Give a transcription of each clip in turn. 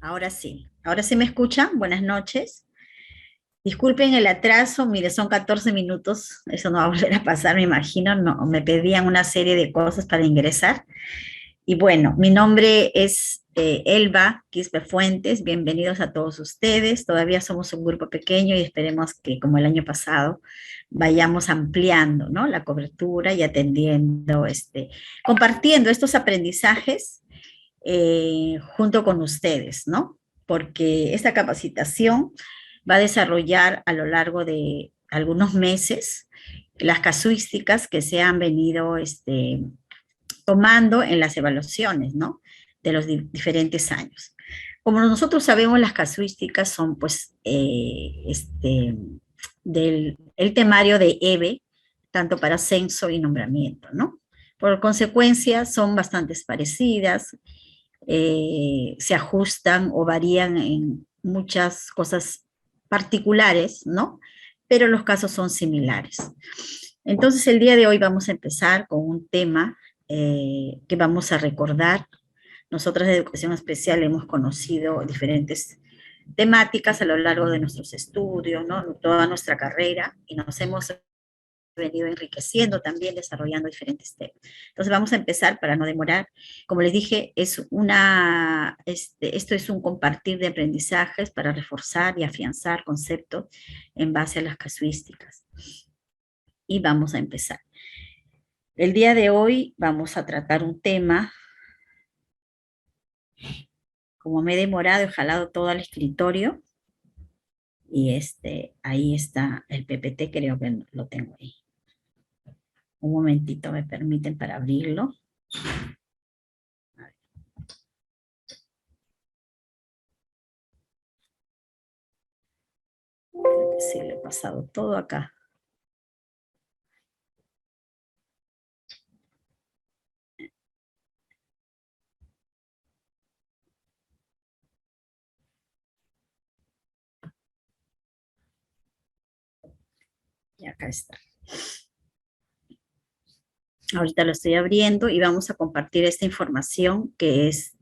Ahora sí me escuchan. Buenas noches. Disculpen el atraso, mire, son 14 minutos, eso no va a volver a pasar, me imagino, no, me pedían una serie de cosas para ingresar. Y bueno, mi nombre es Elba Quispe Fuentes, bienvenidos a todos ustedes, todavía somos un grupo pequeño y esperemos que como el año pasado vayamos ampliando, ¿no? La cobertura y atendiendo, compartiendo estos aprendizajes junto con ustedes, ¿no? Porque esta capacitación va a desarrollar a lo largo de algunos meses las casuísticas que se han venido tomando en las evaluaciones, ¿no? De los diferentes años. Como nosotros sabemos, las casuísticas son, pues, del el temario de EVE, tanto para censo y nombramiento, ¿no? Por consecuencia, son bastante parecidas, se ajustan o varían en muchas cosas particulares, ¿no? Pero los casos son similares. Entonces, el día de hoy vamos a empezar con un tema que vamos a recordar. Nosotras de Educación Especial hemos conocido diferentes temáticas a lo largo de nuestros estudios, ¿no? Toda nuestra carrera, y nos hemos venido enriqueciendo también, desarrollando diferentes temas. Entonces vamos a empezar para no demorar. Como les dije, esto es un compartir de aprendizajes para reforzar y afianzar conceptos en base a las casuísticas. Y vamos a empezar. El día de hoy vamos a tratar un tema. Como me he demorado, he jalado todo al escritorio y ahí está el PPT, creo que lo tengo ahí. Un momentito, me permiten para abrirlo. Creo que sí, le he pasado todo acá. Y acá está. Ahorita lo estoy abriendo y vamos a compartir esta información que es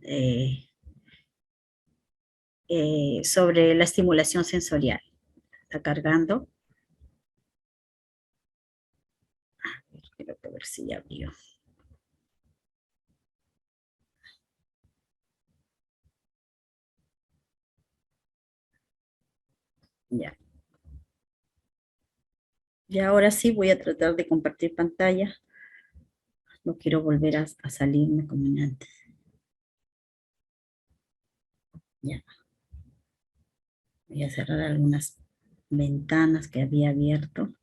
sobre la estimulación sensorial. Está cargando. Quiero ver si ya abrió. Ya. Y ahora sí voy a tratar de compartir pantalla. No quiero volver a salirme como antes. Ya. Voy a cerrar algunas ventanas que había abierto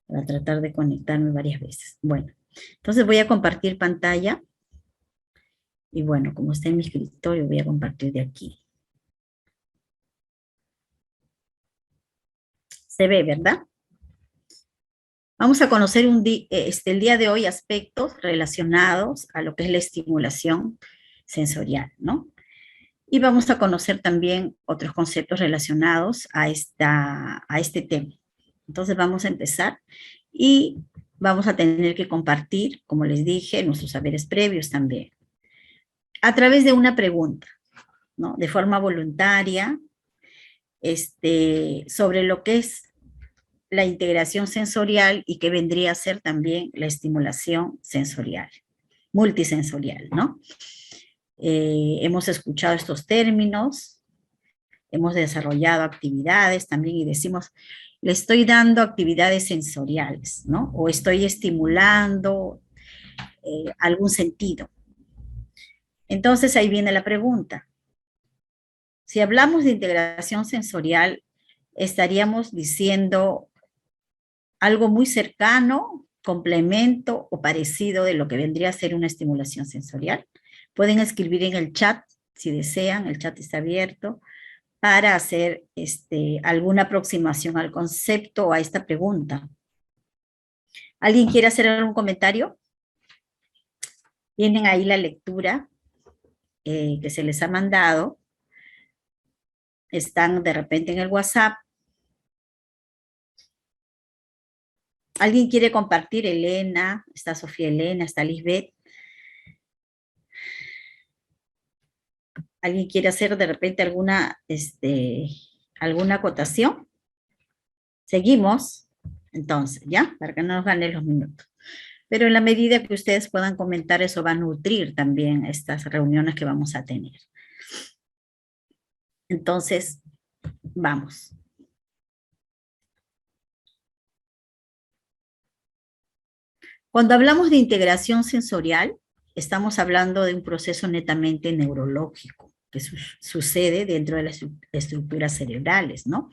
para tratar de conectarme varias veces. Bueno, entonces voy a compartir pantalla. Y bueno, como está en mi escritorio, voy a compartir de aquí. Se ve, ¿verdad? Vamos a conocer el día de hoy aspectos relacionados a lo que es la estimulación sensorial, ¿no? Y vamos a conocer también otros conceptos relacionados a este tema. Entonces vamos a empezar y vamos a tener que compartir, como les dije, nuestros saberes previos también, a través de una pregunta, ¿no? De forma voluntaria, sobre lo que es la integración sensorial y que vendría a ser también la estimulación sensorial, multisensorial, ¿no? Hemos escuchado estos términos, hemos desarrollado actividades también y decimos, le estoy dando actividades sensoriales, ¿no? O estoy estimulando algún sentido. Entonces ahí viene la pregunta. Si hablamos de integración sensorial, estaríamos diciendo algo muy cercano, complemento o parecido de lo que vendría a ser una estimulación sensorial. Pueden escribir en el chat si desean, el chat está abierto, para hacer alguna aproximación al concepto o a esta pregunta. ¿Alguien quiere hacer algún comentario? Tienen ahí la lectura que se les ha mandado. Están de repente en el WhatsApp. ¿Alguien quiere compartir? Elena, está Sofía Elena, está Lisbeth. ¿Alguien quiere hacer de repente alguna acotación? Seguimos, entonces, ¿ya? Para que no nos gane los minutos. Pero en la medida que ustedes puedan comentar, eso va a nutrir también estas reuniones que vamos a tener. Entonces, vamos. Cuando hablamos de integración sensorial, estamos hablando de un proceso netamente neurológico que sucede dentro de las estructuras cerebrales, ¿no?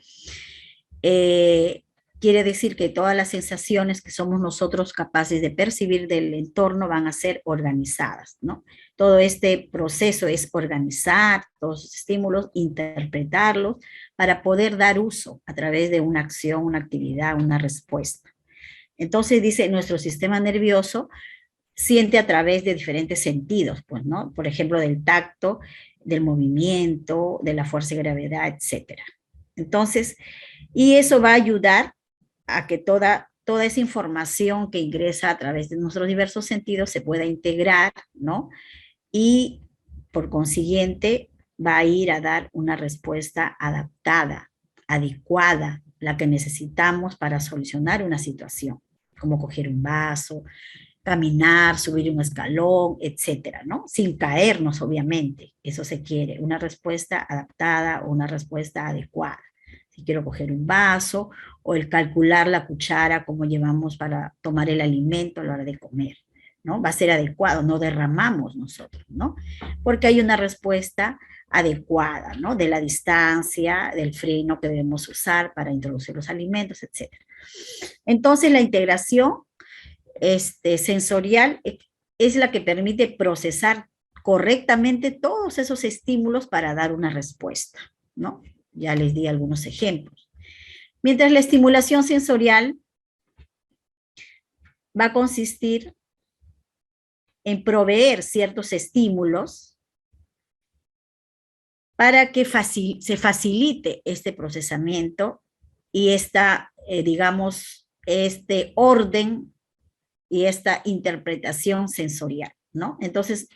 Quiere decir que todas las sensaciones que somos nosotros capaces de percibir del entorno van a ser organizadas, ¿no? Todo este proceso es organizar todos los estímulos, interpretarlos, para poder dar uso a través de una acción, una actividad, una respuesta. Entonces dice, nuestro sistema nervioso siente a través de diferentes sentidos, pues, ¿no? Por ejemplo, del tacto, del movimiento, de la fuerza y gravedad, etcétera. Entonces, y eso va a ayudar a que toda esa información que ingresa a través de nuestros diversos sentidos se pueda integrar, ¿no? Y por consiguiente va a ir a dar una respuesta adaptada, adecuada, la que necesitamos para solucionar una situación, como coger un vaso, caminar, subir un escalón, etcétera, ¿no? Sin caernos, obviamente. Eso se quiere, una respuesta adaptada o una respuesta adecuada. Si quiero coger un vaso o el calcular la cuchara, como llevamos para tomar el alimento a la hora de comer, ¿no? Va a ser adecuado, no derramamos nosotros, ¿no? Porque hay una respuesta adecuada, ¿no? De la distancia, del freno que debemos usar para introducir los alimentos, etcétera. Entonces, la integración sensorial es la que permite procesar correctamente todos esos estímulos para dar una respuesta, ¿no? Ya les di algunos ejemplos. Mientras la estimulación sensorial va a consistir en proveer ciertos estímulos para que se facilite este procesamiento y digamos, este orden y esta interpretación sensorial, ¿no? Entonces,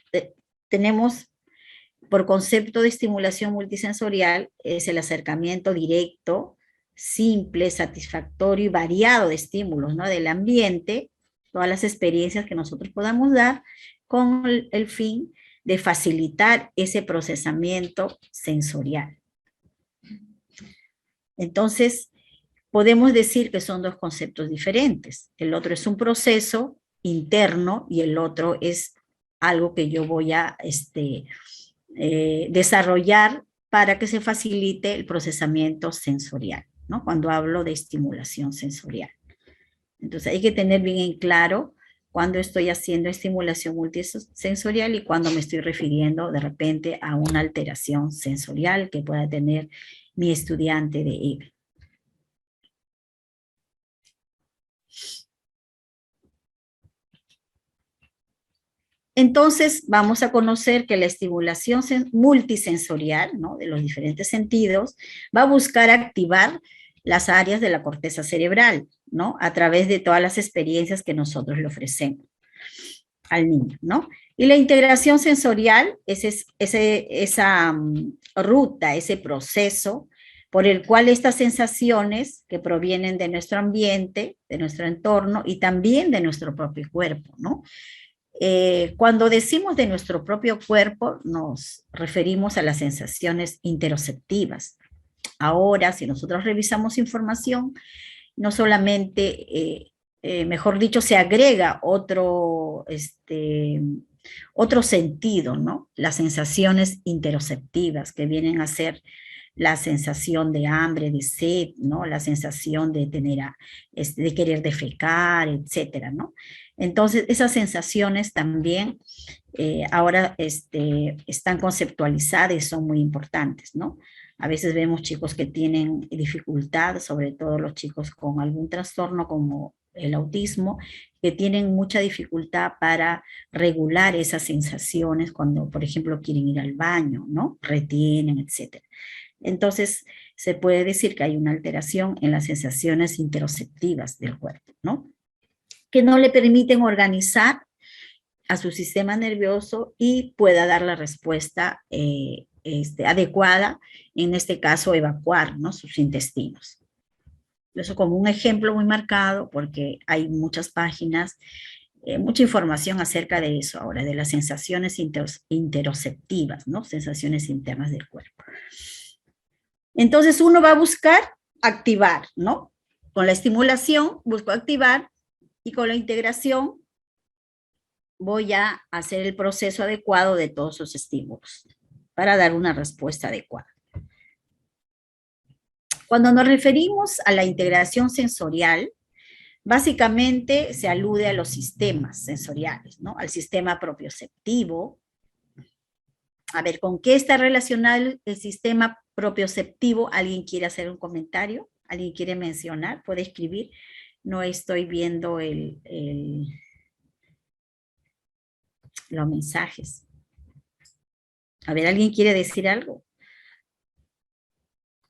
tenemos, por concepto de estimulación multisensorial, es el acercamiento directo, simple, satisfactorio y variado de estímulos, ¿no? Del ambiente, todas las experiencias que nosotros podamos dar, con el fin de facilitar ese procesamiento sensorial. Entonces, podemos decir que son dos conceptos diferentes. El otro es un proceso interno y el otro es algo que yo voy a desarrollar para que se facilite el procesamiento sensorial, ¿no? Cuando hablo de estimulación sensorial. Entonces hay que tener bien en claro cuando estoy haciendo estimulación multisensorial y cuando me estoy refiriendo de repente a una alteración sensorial que pueda tener mi estudiante de EVE. Entonces vamos a conocer que la estimulación multisensorial, ¿no? De los diferentes sentidos, va a buscar activar las áreas de la corteza cerebral, ¿no? A través de todas las experiencias que nosotros le ofrecemos al niño, ¿no? Y la integración sensorial es esa ruta, ese proceso por el cual estas sensaciones que provienen de nuestro ambiente, de nuestro entorno y también de nuestro propio cuerpo, ¿no? Cuando decimos de nuestro propio cuerpo, nos referimos a las sensaciones interoceptivas. Ahora, si nosotros revisamos información, no solamente, mejor dicho, se agrega otro sentido, ¿no? Las sensaciones interoceptivas, que vienen a ser la sensación de hambre, de sed, ¿no? La sensación de de querer defecar, etcétera, ¿no? Entonces, esas sensaciones también ahora están conceptualizadas y son muy importantes, ¿no? A veces vemos chicos que tienen dificultad, sobre todo los chicos con algún trastorno como el autismo, que tienen mucha dificultad para regular esas sensaciones cuando, por ejemplo, quieren ir al baño, ¿no? Retienen, etcétera. Entonces, se puede decir que hay una alteración en las sensaciones interoceptivas del cuerpo, ¿no? Que no le permiten organizar a su sistema nervioso y pueda dar la respuesta adecuada, en este caso evacuar, ¿no?, sus intestinos. Eso como un ejemplo muy marcado, porque hay muchas páginas, mucha información acerca de eso ahora, de las sensaciones interoceptivas, ¿no?, sensaciones internas del cuerpo. Entonces uno va a buscar activar, ¿no? Con la estimulación busco activar, y con la integración voy a hacer el proceso adecuado de todos esos estímulos para dar una respuesta adecuada. Cuando nos referimos a la integración sensorial, básicamente se alude a los sistemas sensoriales, ¿no? Al sistema propioceptivo. A ver, ¿con qué está relacionado el sistema propioceptivo? ¿Alguien quiere hacer un comentario? ¿Alguien quiere mencionar? ¿Puede escribir? No estoy viendo los mensajes. A ver, ¿alguien quiere decir algo?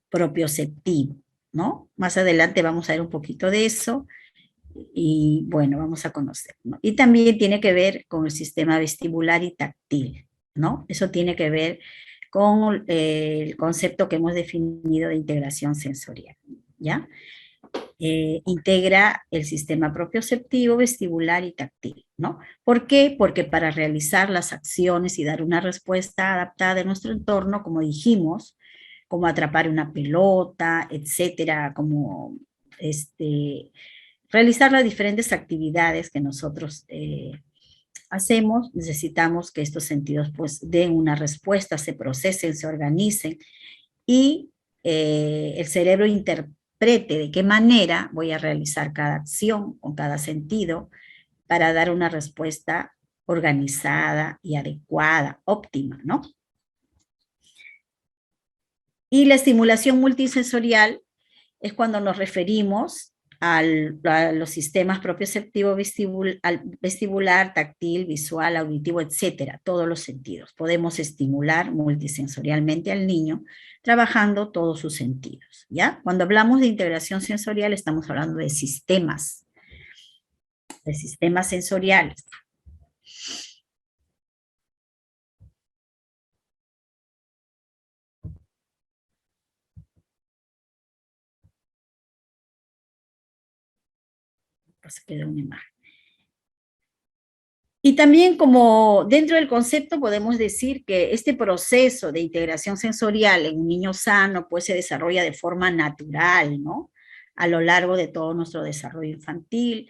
Propioceptivo, ¿no? Más adelante vamos a ver un poquito de eso. Y bueno, vamos a conocer, ¿no? Y también tiene que ver con el sistema vestibular y táctil, ¿no? Eso tiene que ver con el concepto que hemos definido de integración sensorial, ¿ya? Integra el sistema propioceptivo, vestibular y táctil, ¿no? ¿Por qué? Porque para realizar las acciones y dar una respuesta adaptada a nuestro entorno, como dijimos, como atrapar una pelota, etcétera, como realizar las diferentes actividades que nosotros hacemos, necesitamos que estos sentidos pues den una respuesta, se procesen, se organicen, y el cerebro interprete de qué manera voy a realizar cada acción con cada sentido para dar una respuesta organizada y adecuada, óptima, ¿no? Y la estimulación multisensorial es cuando nos referimos a los sistemas propioceptivo, vestibular, táctil, visual, auditivo, etcétera, todos los sentidos. Podemos estimular multisensorialmente al niño trabajando todos sus sentidos, ¿ya? Cuando hablamos de integración sensorial estamos hablando de sistemas sensoriales. Pues queda una imagen. Y también como dentro del concepto podemos decir que este proceso de integración sensorial en un niño sano pues se desarrolla de forma natural, ¿no? A lo largo de todo nuestro desarrollo infantil.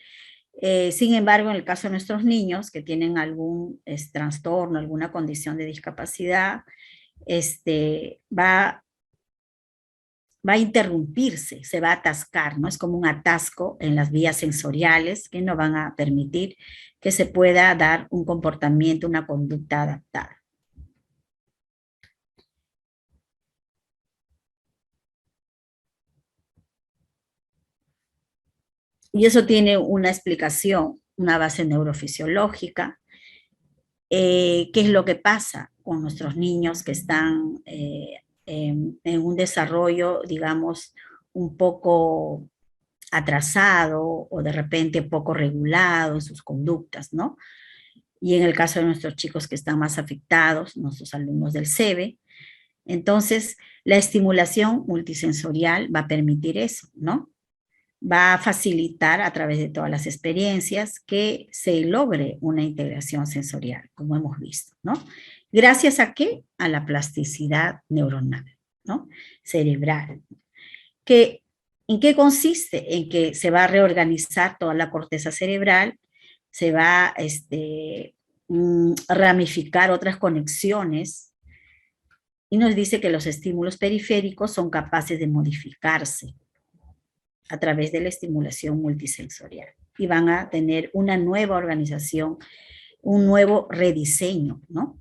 Sin embargo, en el caso de nuestros niños que tienen algún trastorno, alguna condición de discapacidad, va a interrumpirse, se va a atascar, ¿no? Es como un atasco en las vías sensoriales que no van a permitir que se pueda dar un comportamiento, una conducta adaptada. Y eso tiene una explicación, una base neurofisiológica. ¿Qué es lo que pasa con nuestros niños que están en un desarrollo, digamos, un poco atrasado o de repente poco regulado en sus conductas, ¿no? Y en el caso de nuestros chicos que están más afectados, nuestros alumnos del SEBE, entonces la estimulación multisensorial va a permitir eso, ¿no? Va a facilitar a través de todas las experiencias que se logre una integración sensorial, como hemos visto, ¿no? ¿Gracias a qué? A la plasticidad neuronal, ¿no? Cerebral. ¿En qué consiste? En que se va a reorganizar toda la corteza cerebral, se va a ramificar otras conexiones, y nos dice que los estímulos periféricos son capaces de modificarse a través de la estimulación multisensorial y van a tener una nueva organización, un nuevo rediseño, ¿no?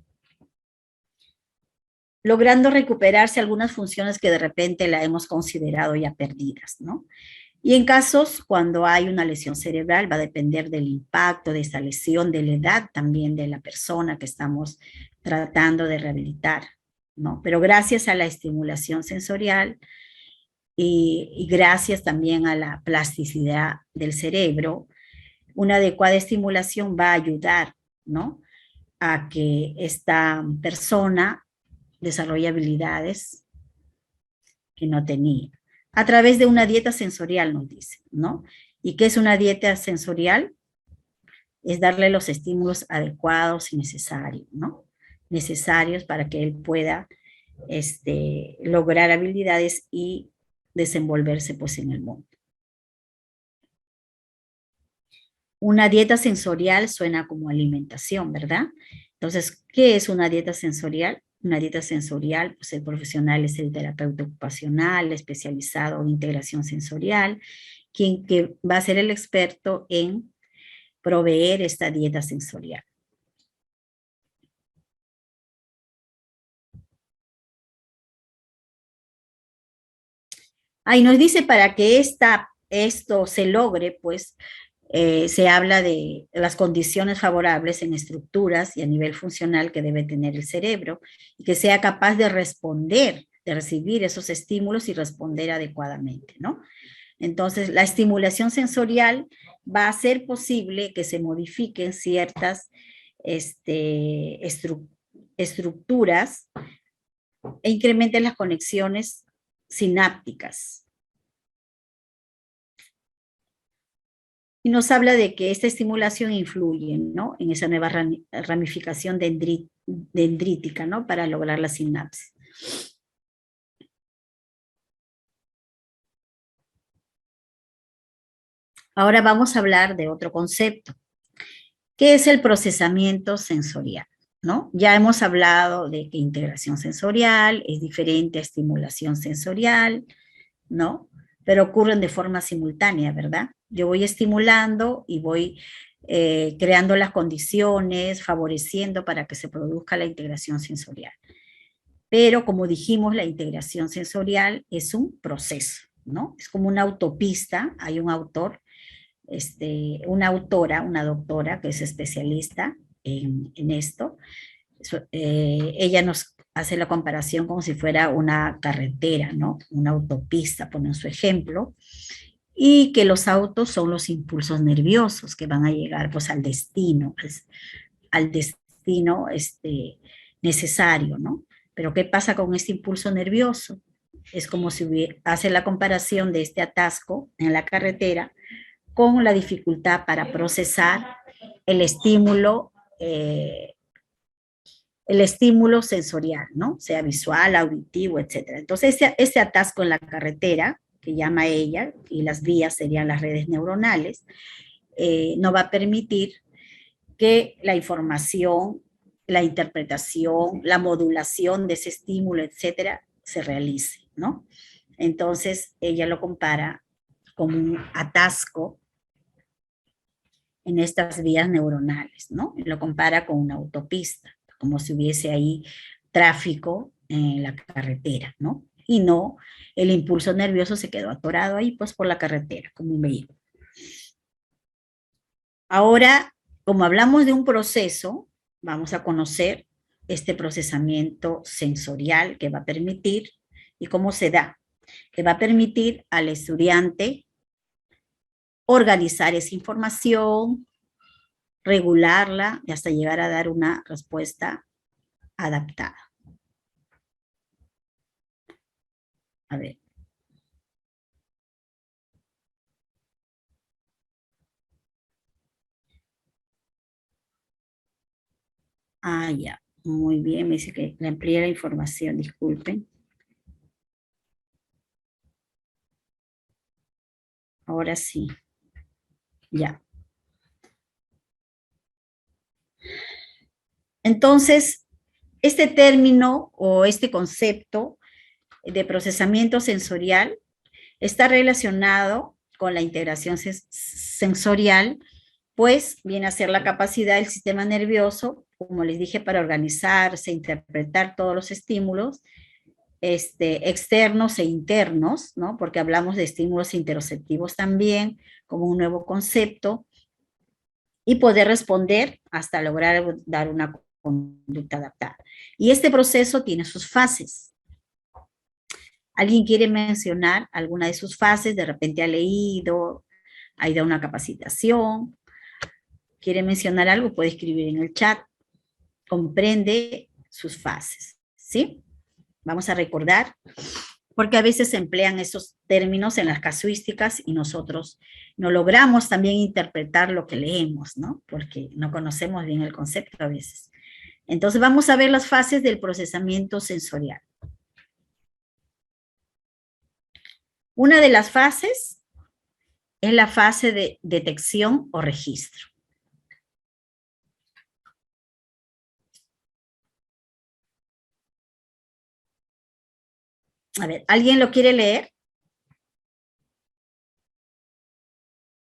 Logrando recuperarse algunas funciones que de repente la hemos considerado ya perdidas, ¿no? Y en casos cuando hay una lesión cerebral va a depender del impacto de esa lesión, de la edad también de la persona que estamos tratando de rehabilitar, ¿no? Pero gracias a la estimulación sensorial y gracias también a la plasticidad del cerebro, una adecuada estimulación va a ayudar, ¿no? A que esta persona desarrolla habilidades que no tenía. A través de una dieta sensorial, nos dice, ¿no? ¿Y qué es una dieta sensorial? Es darle los estímulos adecuados y necesarios, ¿no? Necesarios para que él pueda lograr habilidades y desenvolverse pues en el mundo. Una dieta sensorial suena como alimentación, ¿verdad? Entonces, ¿qué es una dieta sensorial? Una dieta sensorial, pues el profesional es el terapeuta ocupacional, especializado en integración sensorial, quien que va a ser el experto en proveer esta dieta sensorial. Ahí nos dice para que esto se logre, pues se habla de las condiciones favorables en estructuras y a nivel funcional que debe tener el cerebro y que sea capaz de responder, de recibir esos estímulos y responder adecuadamente, ¿no? Entonces, la estimulación sensorial va a hacer posible que se modifiquen ciertas estructuras e incrementen las conexiones sinápticas. Y nos habla de que esta estimulación influye, ¿no?, en esa nueva ramificación dendrítica, ¿no?, para lograr la sinapsis. Ahora vamos a hablar de otro concepto. ¿Qué es el procesamiento sensorial? ¿No? Ya hemos hablado de que integración sensorial es diferente a estimulación sensorial, ¿no? Pero ocurren de forma simultánea, ¿verdad? Yo voy estimulando y voy creando las condiciones, favoreciendo para que se produzca la integración sensorial. Pero como dijimos, la integración sensorial es un proceso, ¿no? Es como una autopista, hay un autor, una autora, una doctora que es especialista en esto. Ella nos hace la comparación como si fuera una carretera, ¿no? Una autopista, pone su ejemplo, y que los autos son los impulsos nerviosos que van a llegar pues al destino, al destino necesario, ¿no? Pero ¿qué pasa con este impulso nervioso? Es como si hace la comparación de este atasco en la carretera con la dificultad para procesar el estímulo sensorial, ¿no? Sea visual, auditivo, etc. Entonces, ese atasco en la carretera, que llama ella, y las vías serían las redes neuronales, no va a permitir que la información, la interpretación, la modulación de ese estímulo, etcétera, se realice, ¿no? Entonces, ella lo compara como un atasco en estas vías neuronales, ¿no? Y lo compara con una autopista, como si hubiese ahí tráfico en la carretera, ¿no? Y no, el impulso nervioso se quedó atorado ahí, pues por la carretera, como un vehículo. Ahora, como hablamos de un proceso, vamos a conocer este procesamiento sensorial que va a permitir, y cómo se da, que va a permitir al estudiante organizar esa información, regularla y hasta llegar a dar una respuesta adaptada. A ver. Ah, ya. Muy bien, me dice que le amplié la información, disculpen. Ahora sí. Ya. Entonces, este término o este concepto de procesamiento sensorial está relacionado con la integración sensorial, pues viene a ser la capacidad del sistema nervioso, como les dije, para organizarse, interpretar todos los estímulos externos e internos, ¿no? Porque hablamos de estímulos interoceptivos también, como un nuevo concepto, y poder responder hasta lograr dar una conducta adaptada. Y este proceso tiene sus fases. ¿Alguien quiere mencionar alguna de sus fases? De repente ha leído, ha ido a una capacitación. ¿Quiere mencionar algo? Puede escribir en el chat. Comprende sus fases, ¿sí? Vamos a recordar, porque a veces se emplean esos términos en las casuísticas y nosotros no logramos también interpretar lo que leemos, ¿no? Porque no conocemos bien el concepto a veces. Entonces vamos a ver las fases del procesamiento sensorial. Una de las fases es la fase de detección o registro. A ver, ¿alguien lo quiere leer?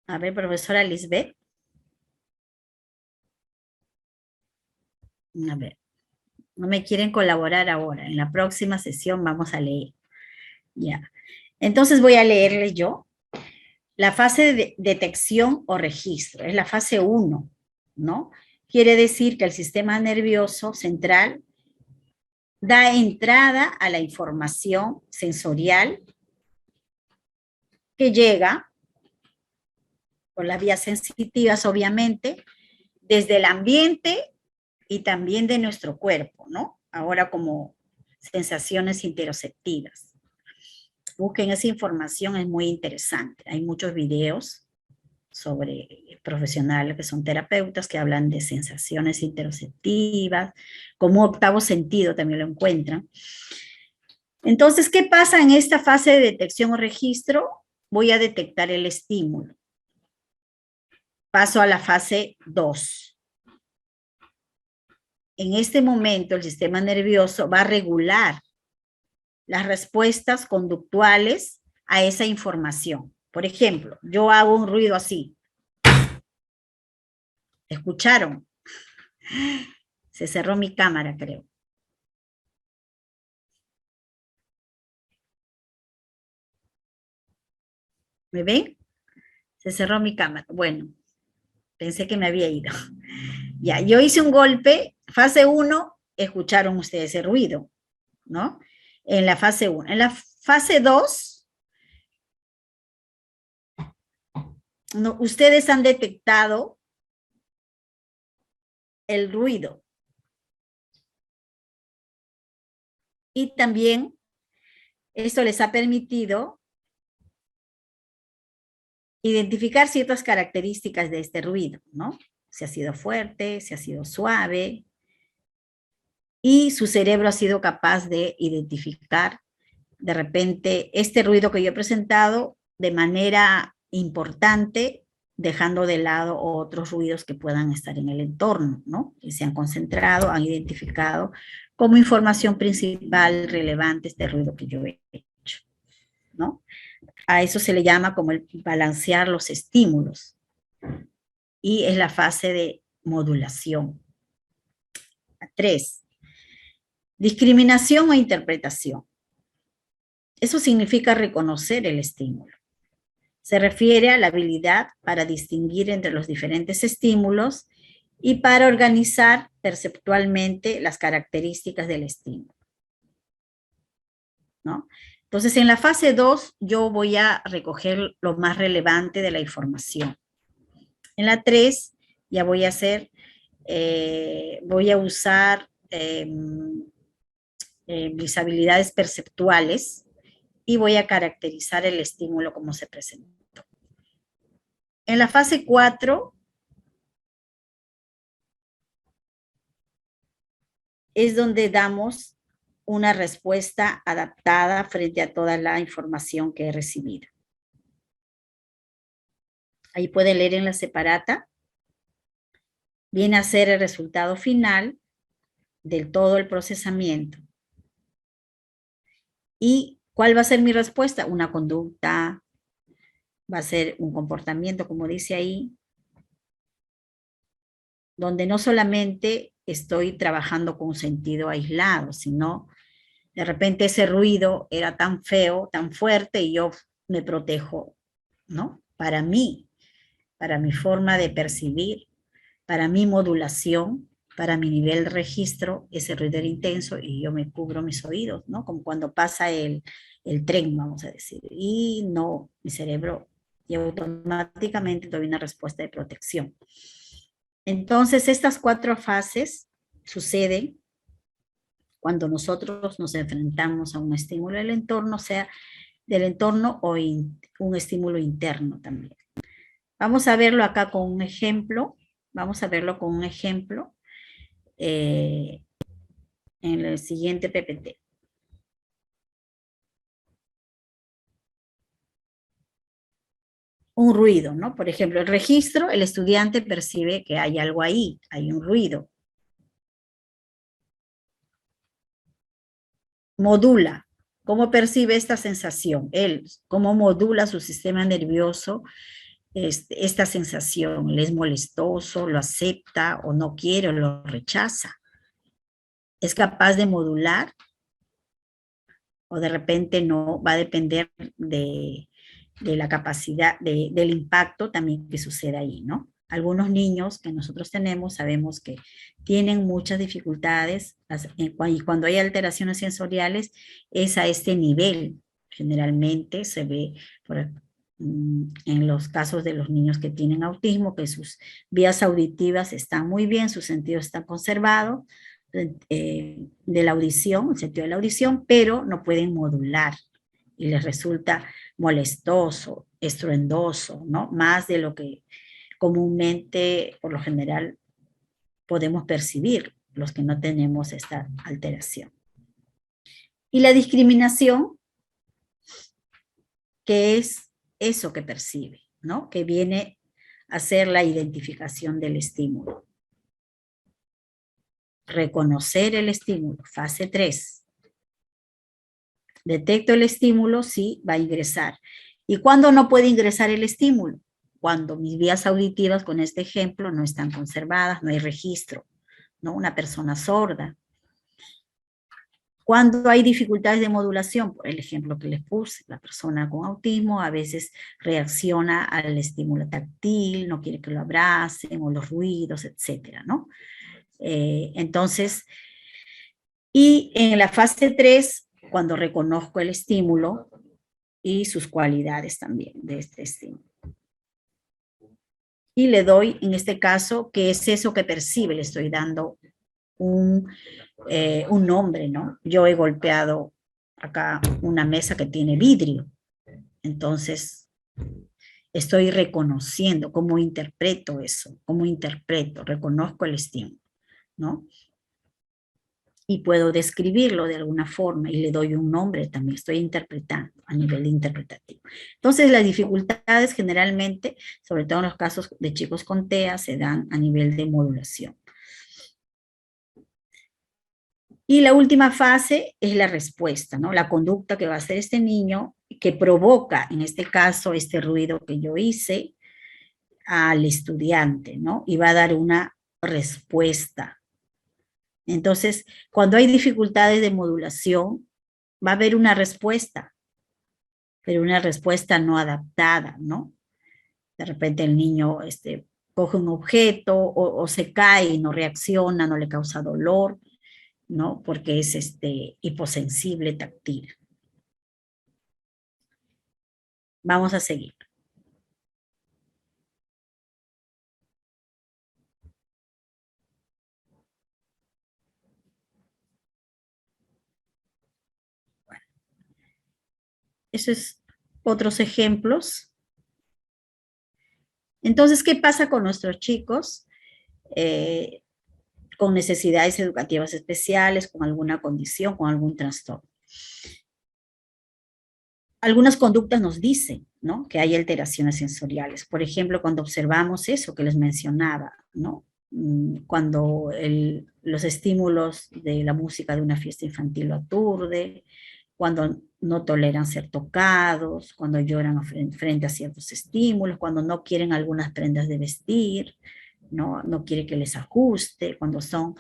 A ver, profesora Lisbeth. A ver, no me quieren colaborar ahora. En la próxima sesión vamos a leer. Ya. Entonces voy a leerles yo. La fase de detección o registro es la fase 1, ¿no? Quiere decir que el sistema nervioso central da entrada a la información sensorial que llega por las vías sensitivas, obviamente, desde el ambiente y también de nuestro cuerpo, ¿no? Ahora como sensaciones interoceptivas. Busquen esa información, es muy interesante. Hay muchos videos sobre profesionales que son terapeutas que hablan de sensaciones interoceptivas, como octavo sentido también lo encuentran. Entonces, ¿qué pasa en esta fase de detección o registro? Voy a detectar el estímulo. Paso a la fase 2. En este momento, el sistema nervioso va a regular las respuestas conductuales a esa información. Por ejemplo, yo hago un ruido así. ¿Escucharon? Se cerró mi cámara, creo. ¿Me ven? Se cerró mi cámara. Bueno, pensé que me había ido. Ya, yo hice un golpe. Fase 1, escucharon ustedes el ruido, ¿no? En la fase 1. En la fase 2, no, ustedes han detectado el ruido. Y también esto les ha permitido identificar ciertas características de este ruido, ¿no? Si ha sido fuerte, si ha sido suave, y su cerebro ha sido capaz de identificar de repente este ruido que yo he presentado de manera importante, dejando de lado otros ruidos que puedan estar en el entorno, ¿no? Que se han concentrado, han identificado como información principal relevante este ruido que yo he hecho, ¿no? A eso se le llama como el balancear los estímulos. Y es la fase de modulación. 3. Discriminación o interpretación. Eso significa reconocer el estímulo. Se refiere a la habilidad para distinguir entre los diferentes estímulos y para organizar perceptualmente las características del estímulo, ¿no? Entonces, en la fase 2, yo voy a recoger lo más relevante de la información. En la 3, ya voy a hacer, voy a usar mis habilidades perceptuales y voy a caracterizar el estímulo como se presentó. En la fase 4 es donde damos una respuesta adaptada frente a toda la información que he recibido. Ahí pueden leer en la separata. Viene a ser el resultado final del todo el procesamiento. ¿Y cuál va a ser mi respuesta? Una conducta, va a ser un comportamiento, como dice ahí, donde no solamente estoy trabajando con un sentido aislado, sino de repente ese ruido era tan feo, tan fuerte, y yo me protejo, ¿no? Para mí, para mi forma de percibir, para mi modulación, para mi nivel de registro, ese ruido era intenso y yo me cubro mis oídos, ¿no? Como cuando pasa el tren, vamos a decir, y no, mi cerebro, y automáticamente doy una respuesta de protección. Entonces, estas 4 fases suceden cuando nosotros nos enfrentamos a un estímulo del entorno, sea del entorno o un estímulo interno también. Vamos a verlo acá con un ejemplo. Vamos a verlo con un ejemplo en el siguiente PPT. Un ruido, ¿no? Por ejemplo, el registro, el estudiante percibe que hay algo ahí, hay un ruido. Modula. ¿Cómo percibe esta sensación? Él, ¿cómo modula su sistema nervioso esta sensación? ¿Le es molestoso, lo acepta o no quiere o lo rechaza? ¿Es capaz de modular? O de repente no, va a depender de la capacidad, del impacto también que sucede ahí, ¿no? Algunos niños que nosotros tenemos sabemos que tienen muchas dificultades y cuando hay alteraciones sensoriales es a este nivel. Generalmente se ve en los casos de los niños que tienen autismo que sus vías auditivas están muy bien, sus sentidos están conservados, de la audición, el sentido de la audición, pero no pueden modular y les resulta molestoso, estruendoso, ¿no? Más de lo que comúnmente, por lo general, podemos percibir los que no tenemos esta alteración. Y la discriminación, que es eso que percibe, ¿no? Que viene a ser la identificación del estímulo. Reconocer el estímulo, fase 3. Detecto el estímulo, sí, va a ingresar. ¿Y cuándo no puede ingresar el estímulo? Cuando mis vías auditivas, con este ejemplo, no están conservadas, no hay registro, ¿no? Una persona sorda. Cuando hay dificultades de modulación, por el ejemplo que les puse, la persona con autismo a veces reacciona al estímulo táctil, no quiere que lo abracen, o los ruidos, etcétera, ¿no? Entonces, y en la fase 3, cuando reconozco el estímulo y sus cualidades también de este estímulo. Y le doy, en este caso, ¿qué es eso que percibe? Le estoy dando un nombre, ¿no? Yo he golpeado acá una mesa que tiene vidrio. Entonces, estoy reconociendo cómo interpreto eso, cómo interpreto, reconozco el estímulo, ¿no? Y puedo describirlo de alguna forma y le doy un nombre también, estoy interpretando a nivel interpretativo. Entonces las dificultades generalmente, sobre todo en los casos de chicos con TEA, se dan a nivel de modulación. Y la última fase es la respuesta, ¿no? La conducta que va a hacer este niño que provoca, en este caso, este ruido que yo hice al estudiante, ¿no? Y va a dar una respuesta. Entonces, cuando hay dificultades de modulación, va a haber una respuesta, pero una respuesta no adaptada, ¿no? De repente el niño coge un objeto o se cae y no reacciona, no le causa dolor, ¿no? Porque es hiposensible táctil. Vamos a seguir. Bueno, eso es otros ejemplos. Entonces, ¿qué pasa con nuestros chicos con necesidades educativas especiales, con alguna condición, con algún trastorno? Algunas conductas nos dicen, ¿no? Que hay alteraciones sensoriales. Por ejemplo, cuando observamos eso que les mencionaba, ¿no? Cuando los estímulos de la música de una fiesta infantil lo aturde, cuando no toleran ser tocados, cuando lloran frente a ciertos estímulos, cuando no quieren algunas prendas de vestir, no quiere que les ajuste, cuando son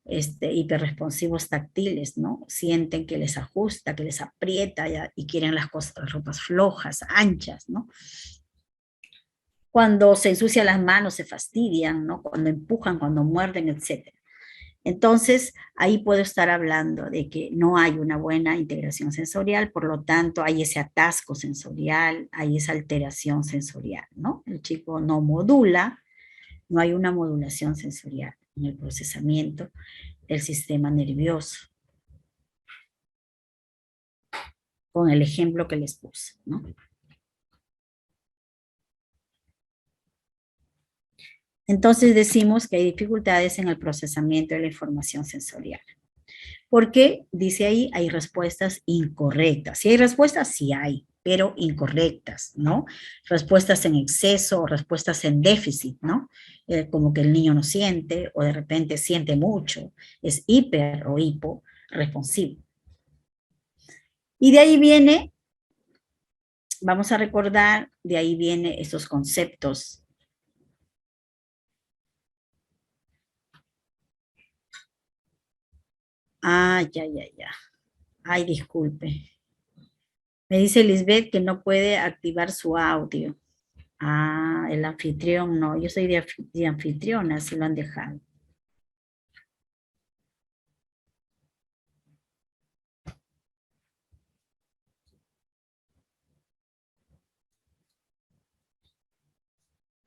hiperresponsivos táctiles, ¿no? Sienten que les ajusta, que les aprieta y quieren las ropas flojas, anchas, ¿no? Cuando se ensucian las manos se fastidian, ¿no? Cuando empujan, cuando muerden, etc. Entonces, ahí puedo estar hablando de que no hay una buena integración sensorial, por lo tanto, hay ese atasco sensorial, hay esa alteración sensorial, ¿no? El chico no modula, no hay una modulación sensorial en el procesamiento del sistema nervioso. con el ejemplo que les puse, ¿no? Entonces decimos que hay dificultades en el procesamiento de la información sensorial. Porque, dice ahí, hay respuestas incorrectas. Si hay respuestas, sí hay, pero incorrectas, ¿no? Respuestas en exceso o respuestas en déficit, ¿no? Como que el niño no siente o de repente siente mucho, es hiper o hipo responsivo. Y de ahí viene, vamos a recordar, de ahí vienen estos conceptos. Ah, ya, ya, ya. Ay, disculpe. Me dice Lisbeth que no puede activar su audio. Ah, el anfitrión no. Yo soy de anfitriona, si lo han dejado.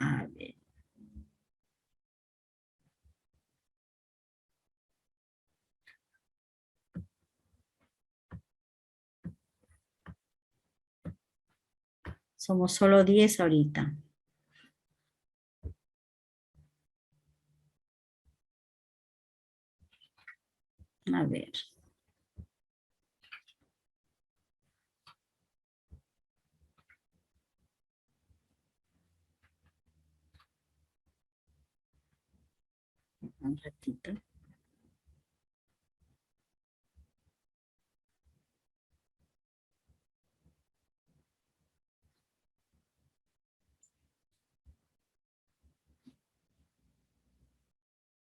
A ver. Somos solo 10 ahorita. A ver. Un ratito.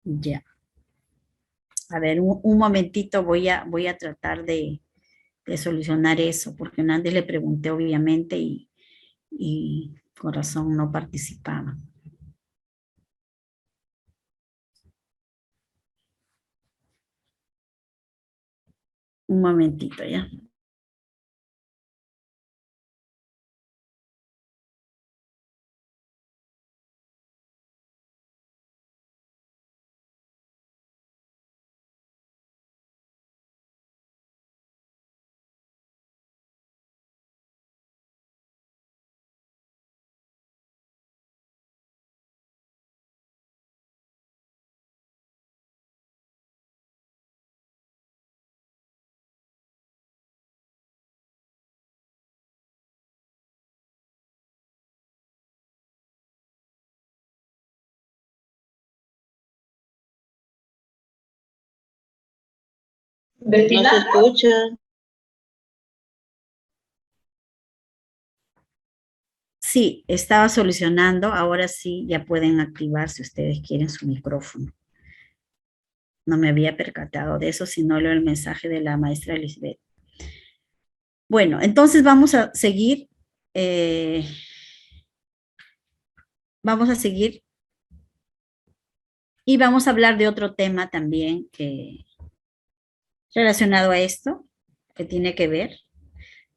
Ya. A ver, un momentito voy a tratar de solucionar eso, porque antes le pregunté obviamente y con razón no participaba. Un momentito, ¿ya? No se escucha. Sí, estaba solucionando. Ahora sí, ya pueden activar si ustedes quieren su micrófono. No me había percatado de eso, sino leo el mensaje de la maestra Lisbeth. Bueno, entonces eh, vamos a seguir y vamos a hablar de otro tema también que relacionado a esto, que tiene que ver.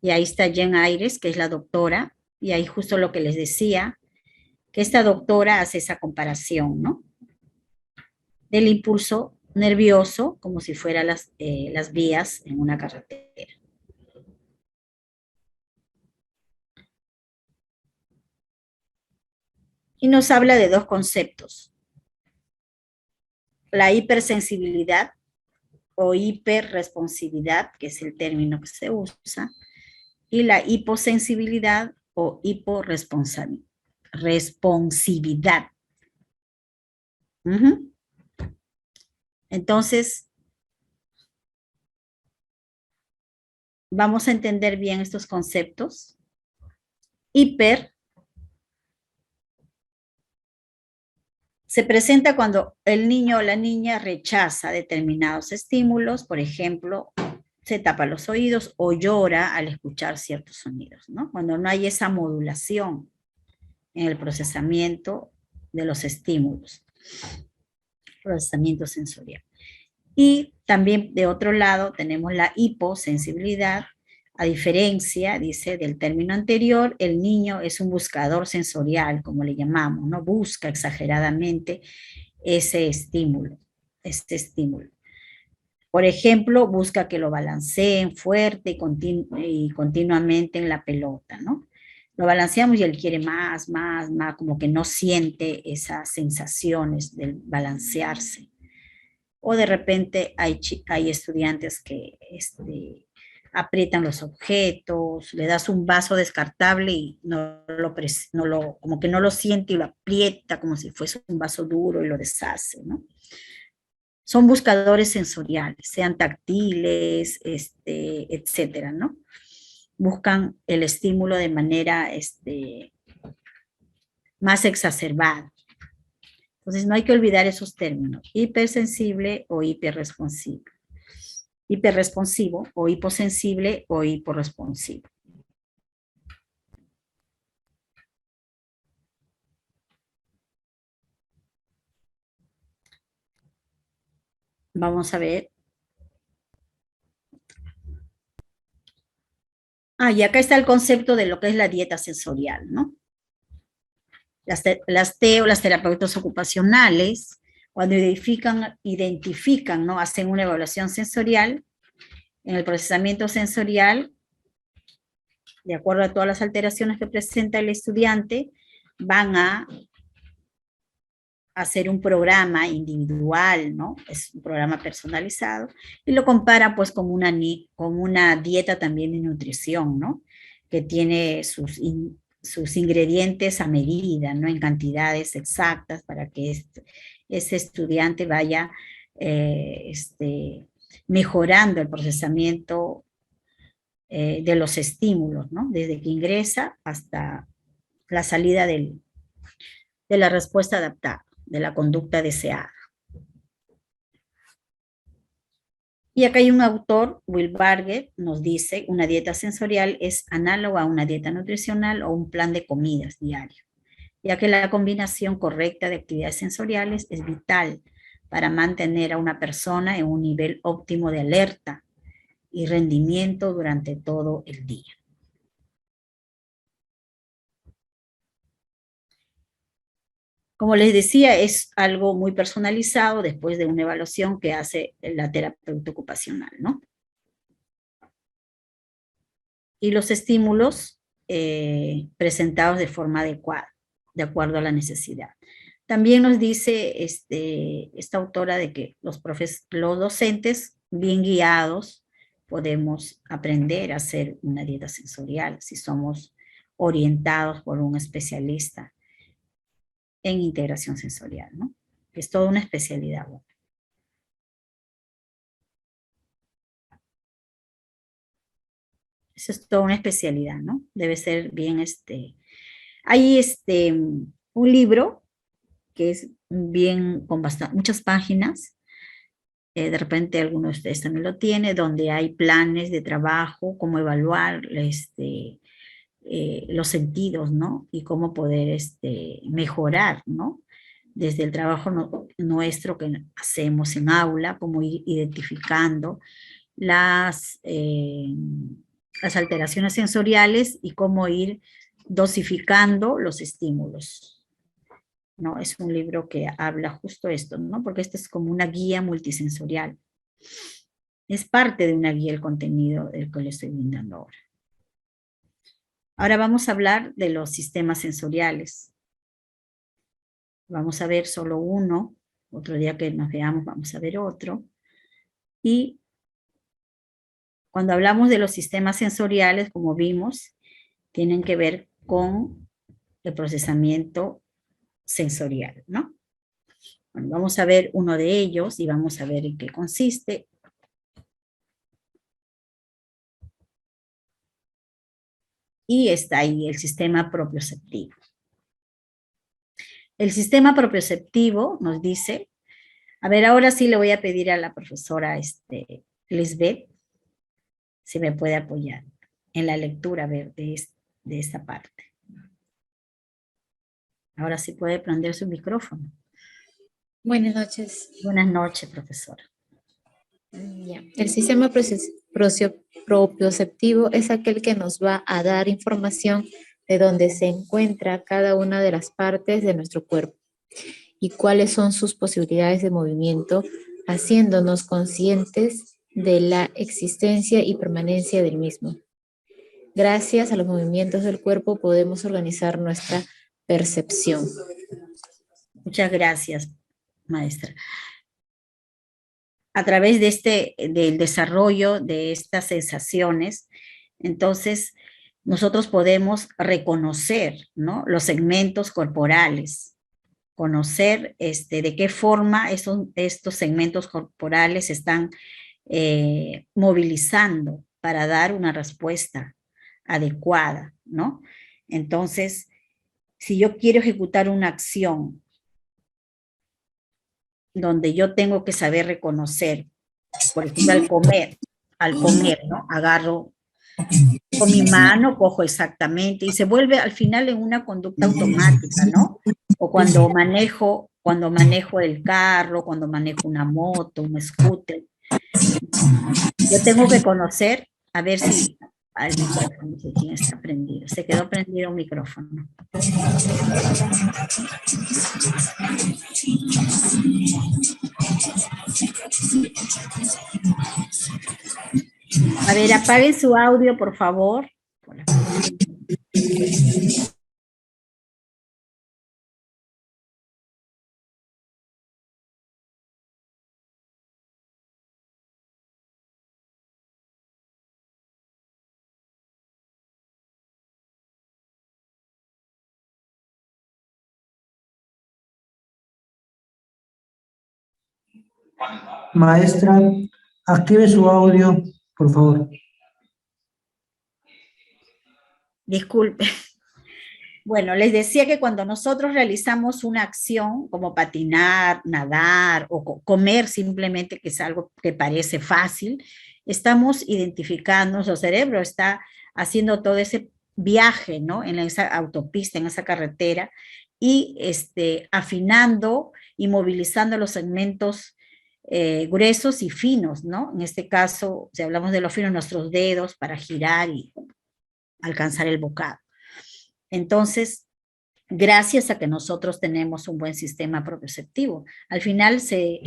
Y ahí está Jen Aires, que es la doctora, y ahí justo lo que les decía, que esta doctora hace esa comparación, ¿no? Del impulso nervioso, como si fueran las vías en una carretera. Y nos habla de dos conceptos: la hipersensibilidad o hiperresponsividad, que es el término que se usa, y la hiposensibilidad o hiporresponsividad. Uh-huh. Entonces, vamos a entender bien estos conceptos. Hiper se presenta cuando el niño o la niña rechaza determinados estímulos, por ejemplo, se tapa los oídos o llora al escuchar ciertos sonidos, ¿no? Cuando no hay esa modulación en el procesamiento de los estímulos, procesamiento sensorial. Y también de otro lado tenemos la hiposensibilidad. A diferencia, dice, del término anterior, el niño es un buscador sensorial, como le llamamos, ¿no? Busca exageradamente ese estímulo, este estímulo. Por ejemplo, busca que lo balanceen fuerte y continuamente en la pelota, ¿no? Lo balanceamos y él quiere más, más, más, como que no siente esas sensaciones del balancearse. O de repente hay estudiantes que aprietan los objetos, le das un vaso descartable y como que no lo siente y lo aprieta como si fuese un vaso duro y lo deshace, ¿no? Son buscadores sensoriales, sean táctiles, etcétera, ¿no? Buscan el estímulo de manera más exacerbada. Entonces no hay que olvidar esos términos, hipersensible o hiperresponsivo. Hiperresponsivo o hiposensible o hiporresponsivo. Vamos a ver. Y acá está el concepto de lo que es la dieta sensorial, ¿no? Las terapeutas ocupacionales, cuando identifican, ¿no? Hacen una evaluación sensorial. En el procesamiento sensorial, de acuerdo a todas las alteraciones que presenta el estudiante, van a hacer un programa individual, ¿no? Es un programa personalizado, y lo compara pues con una dieta también de nutrición, ¿no? Que tiene sus ingredientes a medida, ¿no? En cantidades exactas para que ese estudiante vaya mejorando el procesamiento de los estímulos, ¿no? Desde que ingresa hasta la salida de la respuesta adaptada, de la conducta deseada. Y acá hay un autor, Will Barger, nos dice, una dieta sensorial es análoga a una dieta nutricional o un plan de comidas diario, ya que la combinación correcta de actividades sensoriales es vital para mantener a una persona en un nivel óptimo de alerta y rendimiento durante todo el día. Como les decía, es algo muy personalizado después de una evaluación que hace la terapeuta ocupacional, ¿no? Y los estímulos presentados de forma adecuada, de acuerdo a la necesidad. También nos dice esta autora de que los docentes bien guiados podemos aprender a hacer una dieta sensorial si somos orientados por un especialista en integración sensorial, ¿no? Es toda una especialidad. Bueno. Eso es toda una especialidad, ¿no? Debe ser bien, hay un libro que es bien, con muchas páginas, de repente algunos de ustedes también lo tiene, donde hay planes de trabajo, cómo evaluar los sentidos, ¿no? Y cómo poder mejorar, ¿no? Desde el trabajo nuestro que hacemos en aula, cómo ir identificando las alteraciones sensoriales y cómo ir dosificando los estímulos, ¿no? Es un libro que habla justo esto, ¿no? Porque este es como una guía multisensorial. Es parte de una guía el contenido del que le estoy brindando ahora. Ahora vamos a hablar de los sistemas sensoriales. Vamos a ver solo uno, otro día que nos veamos vamos a ver otro. Y cuando hablamos de los sistemas sensoriales, como vimos, tienen que ver con el procesamiento sensorial, ¿no? Bueno, vamos a ver uno de ellos y vamos a ver en qué consiste. Y está ahí el sistema propioceptivo. El sistema propioceptivo nos dice, a ver, ahora sí le voy a pedir a la profesora Lisbeth si me puede apoyar en la lectura, a ver, de esta parte. Ahora sí puede prender su micrófono. Buenas noches. Buenas noches, profesora. Ya. El sistema propioceptivo es aquel que nos va a dar información de dónde se encuentra cada una de las partes de nuestro cuerpo y cuáles son sus posibilidades de movimiento haciéndonos conscientes de la existencia y permanencia del mismo. Gracias a los movimientos del cuerpo podemos organizar nuestra percepción. Muchas gracias, maestra. A través de del desarrollo de estas sensaciones, entonces nosotros podemos reconocer, ¿no?, los segmentos corporales, conocer de qué forma estos segmentos corporales están movilizando para dar una respuesta adecuada, ¿no? Entonces, si yo quiero ejecutar una acción donde yo tengo que saber reconocer, por ejemplo, al comer, ¿no? Agarro con mi mano, cojo exactamente, y se vuelve al final en una conducta automática, ¿no? O cuando manejo el carro, cuando manejo una moto, un scooter. Yo tengo que conocer, a ver si al micrófono, no sé quién está prendido. Se quedó prendido un micrófono. A ver, apaguen su audio, por favor. Maestra, active su audio, por favor. Disculpe. Bueno, les decía que cuando nosotros realizamos una acción como patinar, nadar o comer simplemente, que es algo que parece fácil, estamos identificando, nuestro cerebro está haciendo todo ese viaje, ¿no?, en esa autopista, en esa carretera, y afinando y movilizando los segmentos gruesos y finos, ¿no? En este caso, si hablamos de los finos, nuestros dedos para girar y alcanzar el bocado. Entonces, gracias a que nosotros tenemos un buen sistema propioceptivo, al final se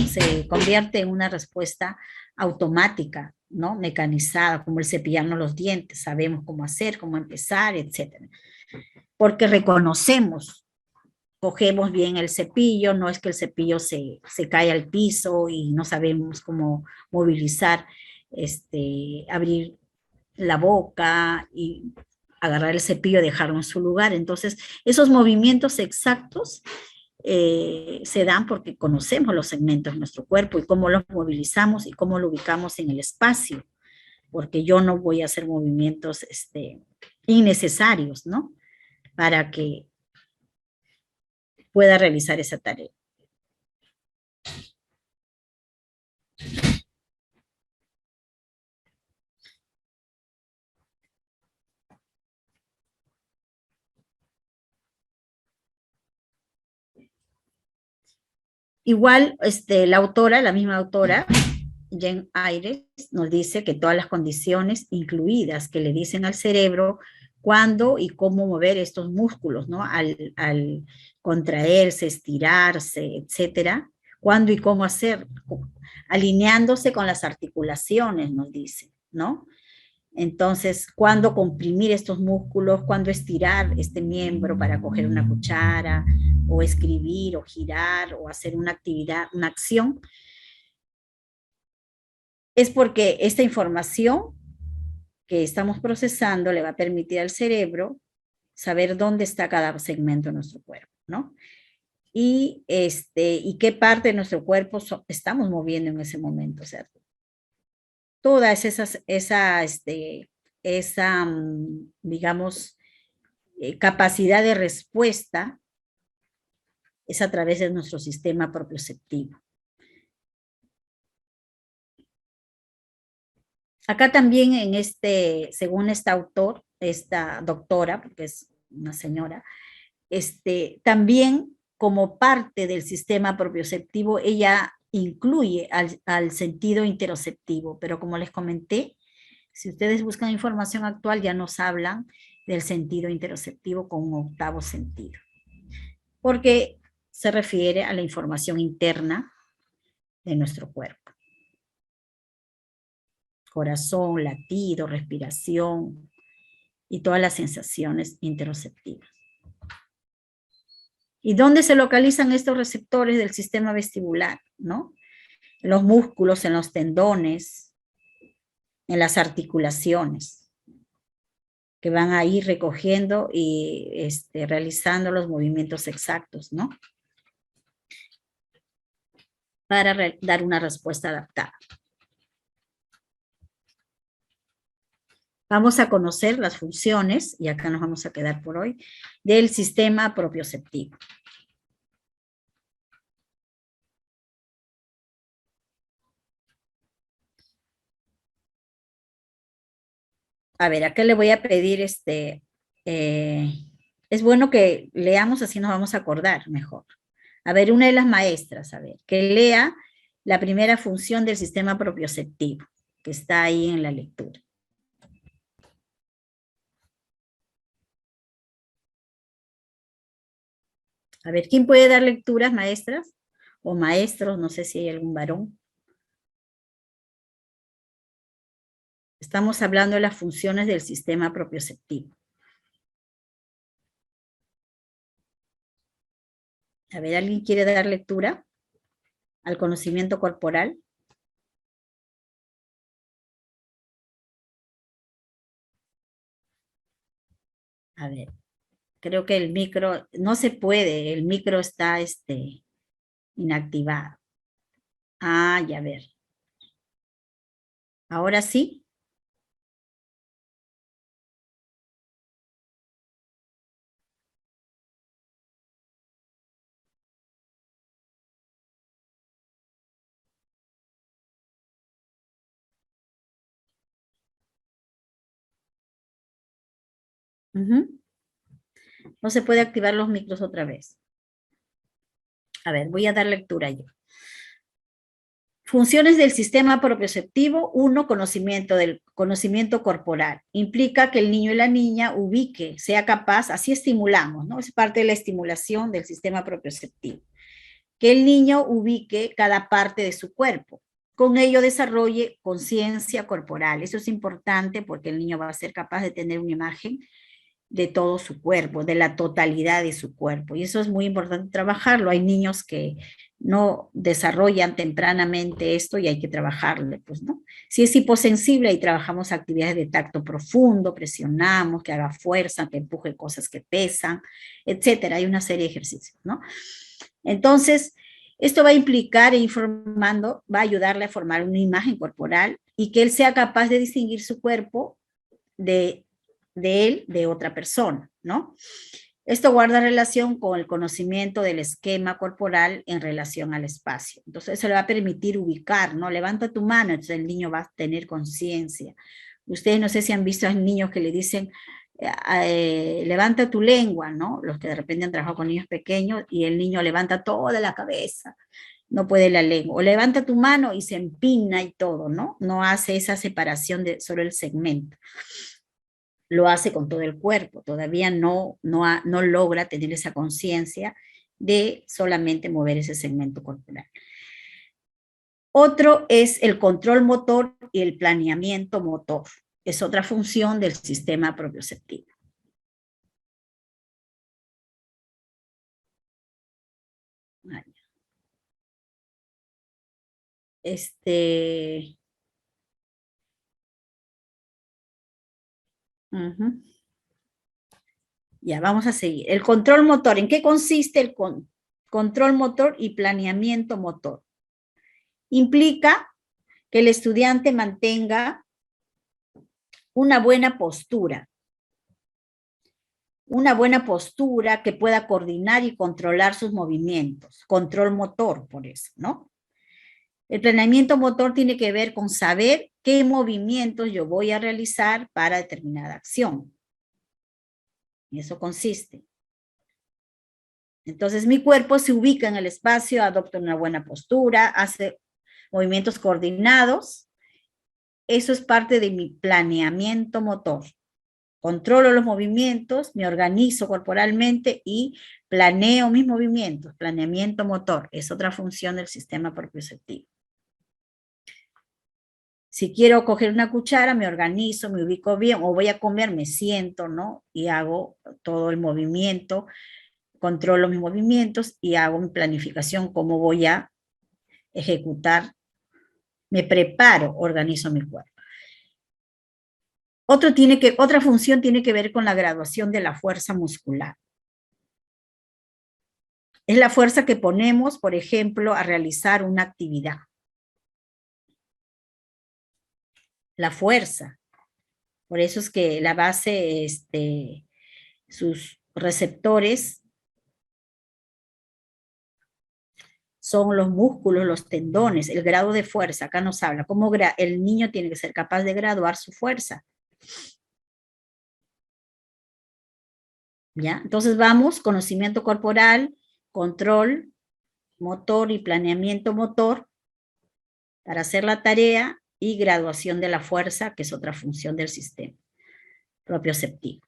convierte en una respuesta automática, ¿no?, mecanizada, como el cepillarnos los dientes, sabemos cómo hacer, cómo empezar, etc. Porque reconocemos, cogemos bien el cepillo, no es que el cepillo se cae al piso y no sabemos cómo movilizar, abrir la boca y agarrar el cepillo, dejarlo en su lugar. Entonces, esos movimientos exactos se dan porque conocemos los segmentos de nuestro cuerpo y cómo los movilizamos y cómo lo ubicamos en el espacio, porque yo no voy a hacer movimientos innecesarios, ¿no?, para que pueda realizar esa tarea. Igual, la misma autora, Jen Ayres, nos dice que todas las condiciones incluidas que le dicen al cerebro cuándo y cómo mover estos músculos, ¿no?, al contraerse, estirarse, etcétera, cuándo y cómo hacer, alineándose con las articulaciones, nos dice, ¿no? Entonces, cuándo comprimir estos músculos, cuándo estirar este miembro para coger una cuchara, o escribir, o girar, o hacer una actividad, una acción, es porque esta información que estamos procesando le va a permitir al cerebro saber dónde está cada segmento de nuestro cuerpo, ¿no? Y qué parte de nuestro cuerpo estamos moviendo en ese momento, o sea, todas digamos, capacidad de respuesta es a través de nuestro sistema propioceptivo. Acá también según esta doctora, porque es una señora, también como parte del sistema propioceptivo, ella incluye al sentido interoceptivo, pero como les comenté, si ustedes buscan información actual, ya nos hablan del sentido interoceptivo con un octavo sentido, porque se refiere a la información interna de nuestro cuerpo. Corazón, latido, respiración y todas las sensaciones interoceptivas. ¿Y dónde se localizan estos receptores del sistema vestibular? ¿No? En los músculos, en los tendones, en las articulaciones, que van a ir recogiendo y realizando los movimientos exactos, ¿no? Para dar una respuesta adaptada. Vamos a conocer las funciones, y acá nos vamos a quedar por hoy, del sistema propioceptivo. A ver, acá le voy a pedir, es bueno que leamos, así nos vamos a acordar mejor. A ver, una de las maestras, a ver, que lea la primera función del sistema propioceptivo, que está ahí en la lectura. A ver, ¿quién puede dar lecturas, maestras? O maestros, no sé si hay algún varón. Estamos hablando de las funciones del sistema propioceptivo. A ver, ¿alguien quiere dar lectura al conocimiento corporal? A ver, creo que el micro, no se puede, el micro está inactivado. Ah, ya ver. ¿Ahora sí? No se puede activar los micros otra vez. A ver, voy a dar lectura yo. Funciones del sistema propioceptivo. 1, conocimiento corporal. Implica que el niño y la niña ubique, sea capaz, así estimulamos, ¿no? Es parte de la estimulación del sistema propioceptivo. Que el niño ubique cada parte de su cuerpo. Con ello desarrolle conciencia corporal. Eso es importante porque el niño va a ser capaz de tener una imagen de todo su cuerpo, de la totalidad de su cuerpo. Y eso es muy importante trabajarlo. Hay niños que no desarrollan tempranamente esto y hay que trabajarle, pues, ¿no? Si es hiposensible, ahí trabajamos actividades de tacto profundo, presionamos, que haga fuerza, que empuje cosas que pesan, etcétera. Hay una serie de ejercicios, ¿no? Entonces, esto va a implicar informando, va a ayudarle a formar una imagen corporal y que él sea capaz de distinguir su cuerpo de él, de otra persona, ¿no? Esto guarda relación con el conocimiento del esquema corporal en relación al espacio. Entonces, eso le va a permitir ubicar, ¿no? Levanta tu mano, entonces el niño va a tener conciencia. Ustedes no sé si han visto a niños que le dicen, levanta tu lengua, ¿no? Los que de repente han trabajado con niños pequeños y el niño levanta toda la cabeza, no puede la lengua. O levanta tu mano y se empina y todo, ¿no? No hace esa separación de solo el segmento. Lo hace con todo el cuerpo, todavía no logra tener esa conciencia de solamente mover ese segmento corporal. Otro es el control motor y el planeamiento motor. Es otra función del sistema propioceptivo. Ya, vamos a seguir. El control motor. ¿En qué consiste el control motor y planeamiento motor? Implica que el estudiante mantenga una buena postura. Una buena postura que pueda coordinar y controlar sus movimientos. Control motor, por eso, ¿no? El planeamiento motor tiene que ver con saber qué movimientos yo voy a realizar para determinada acción. Y eso consiste. Entonces mi cuerpo se ubica en el espacio, adopta una buena postura, hace movimientos coordinados. Eso es parte de mi planeamiento motor. Controlo los movimientos, me organizo corporalmente y planeo mis movimientos. Planeamiento motor es otra función del sistema propioceptivo. Si quiero coger una cuchara, me organizo, me ubico bien, o voy a comer, me siento, ¿no? Y hago todo el movimiento, controlo mis movimientos y hago mi planificación, cómo voy a ejecutar, me preparo, organizo mi cuerpo. Otra función tiene que ver con la graduación de la fuerza muscular. Es la fuerza que ponemos, por ejemplo, a realizar una actividad. La fuerza. Por eso es que la base, sus receptores son los músculos, los tendones, el grado de fuerza. Acá nos habla cómo el niño tiene que ser capaz de graduar su fuerza. ¿Ya? Entonces vamos, conocimiento corporal, control motor y planeamiento motor para hacer la tarea y graduación de la fuerza, que es otra función del sistema propioceptivo.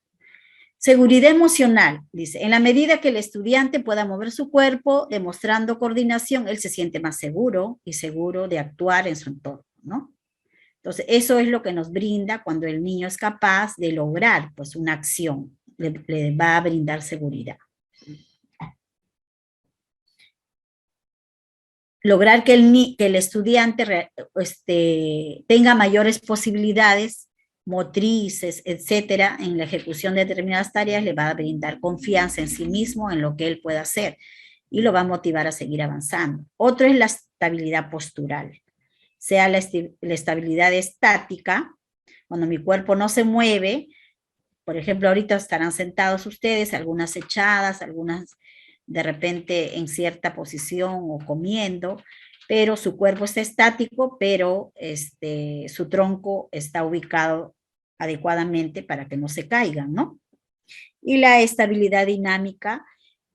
Seguridad emocional, dice, en la medida que el estudiante pueda mover su cuerpo, demostrando coordinación, él se siente más seguro y seguro de actuar en su entorno, ¿no? Entonces, eso es lo que nos brinda cuando el niño es capaz de lograr, pues, una acción, le va a brindar seguridad. Lograr que el estudiante tenga mayores posibilidades motrices, etcétera, en la ejecución de determinadas tareas, le va a brindar confianza en sí mismo, en lo que él pueda hacer, y lo va a motivar a seguir avanzando. Otro es la estabilidad postural, sea la estabilidad estática, cuando mi cuerpo no se mueve. Por ejemplo, ahorita estarán sentados ustedes, algunas echadas, algunas de repente en cierta posición o comiendo, pero su cuerpo está estático, pero su tronco está ubicado adecuadamente para que no se caigan, ¿no? Y la estabilidad dinámica,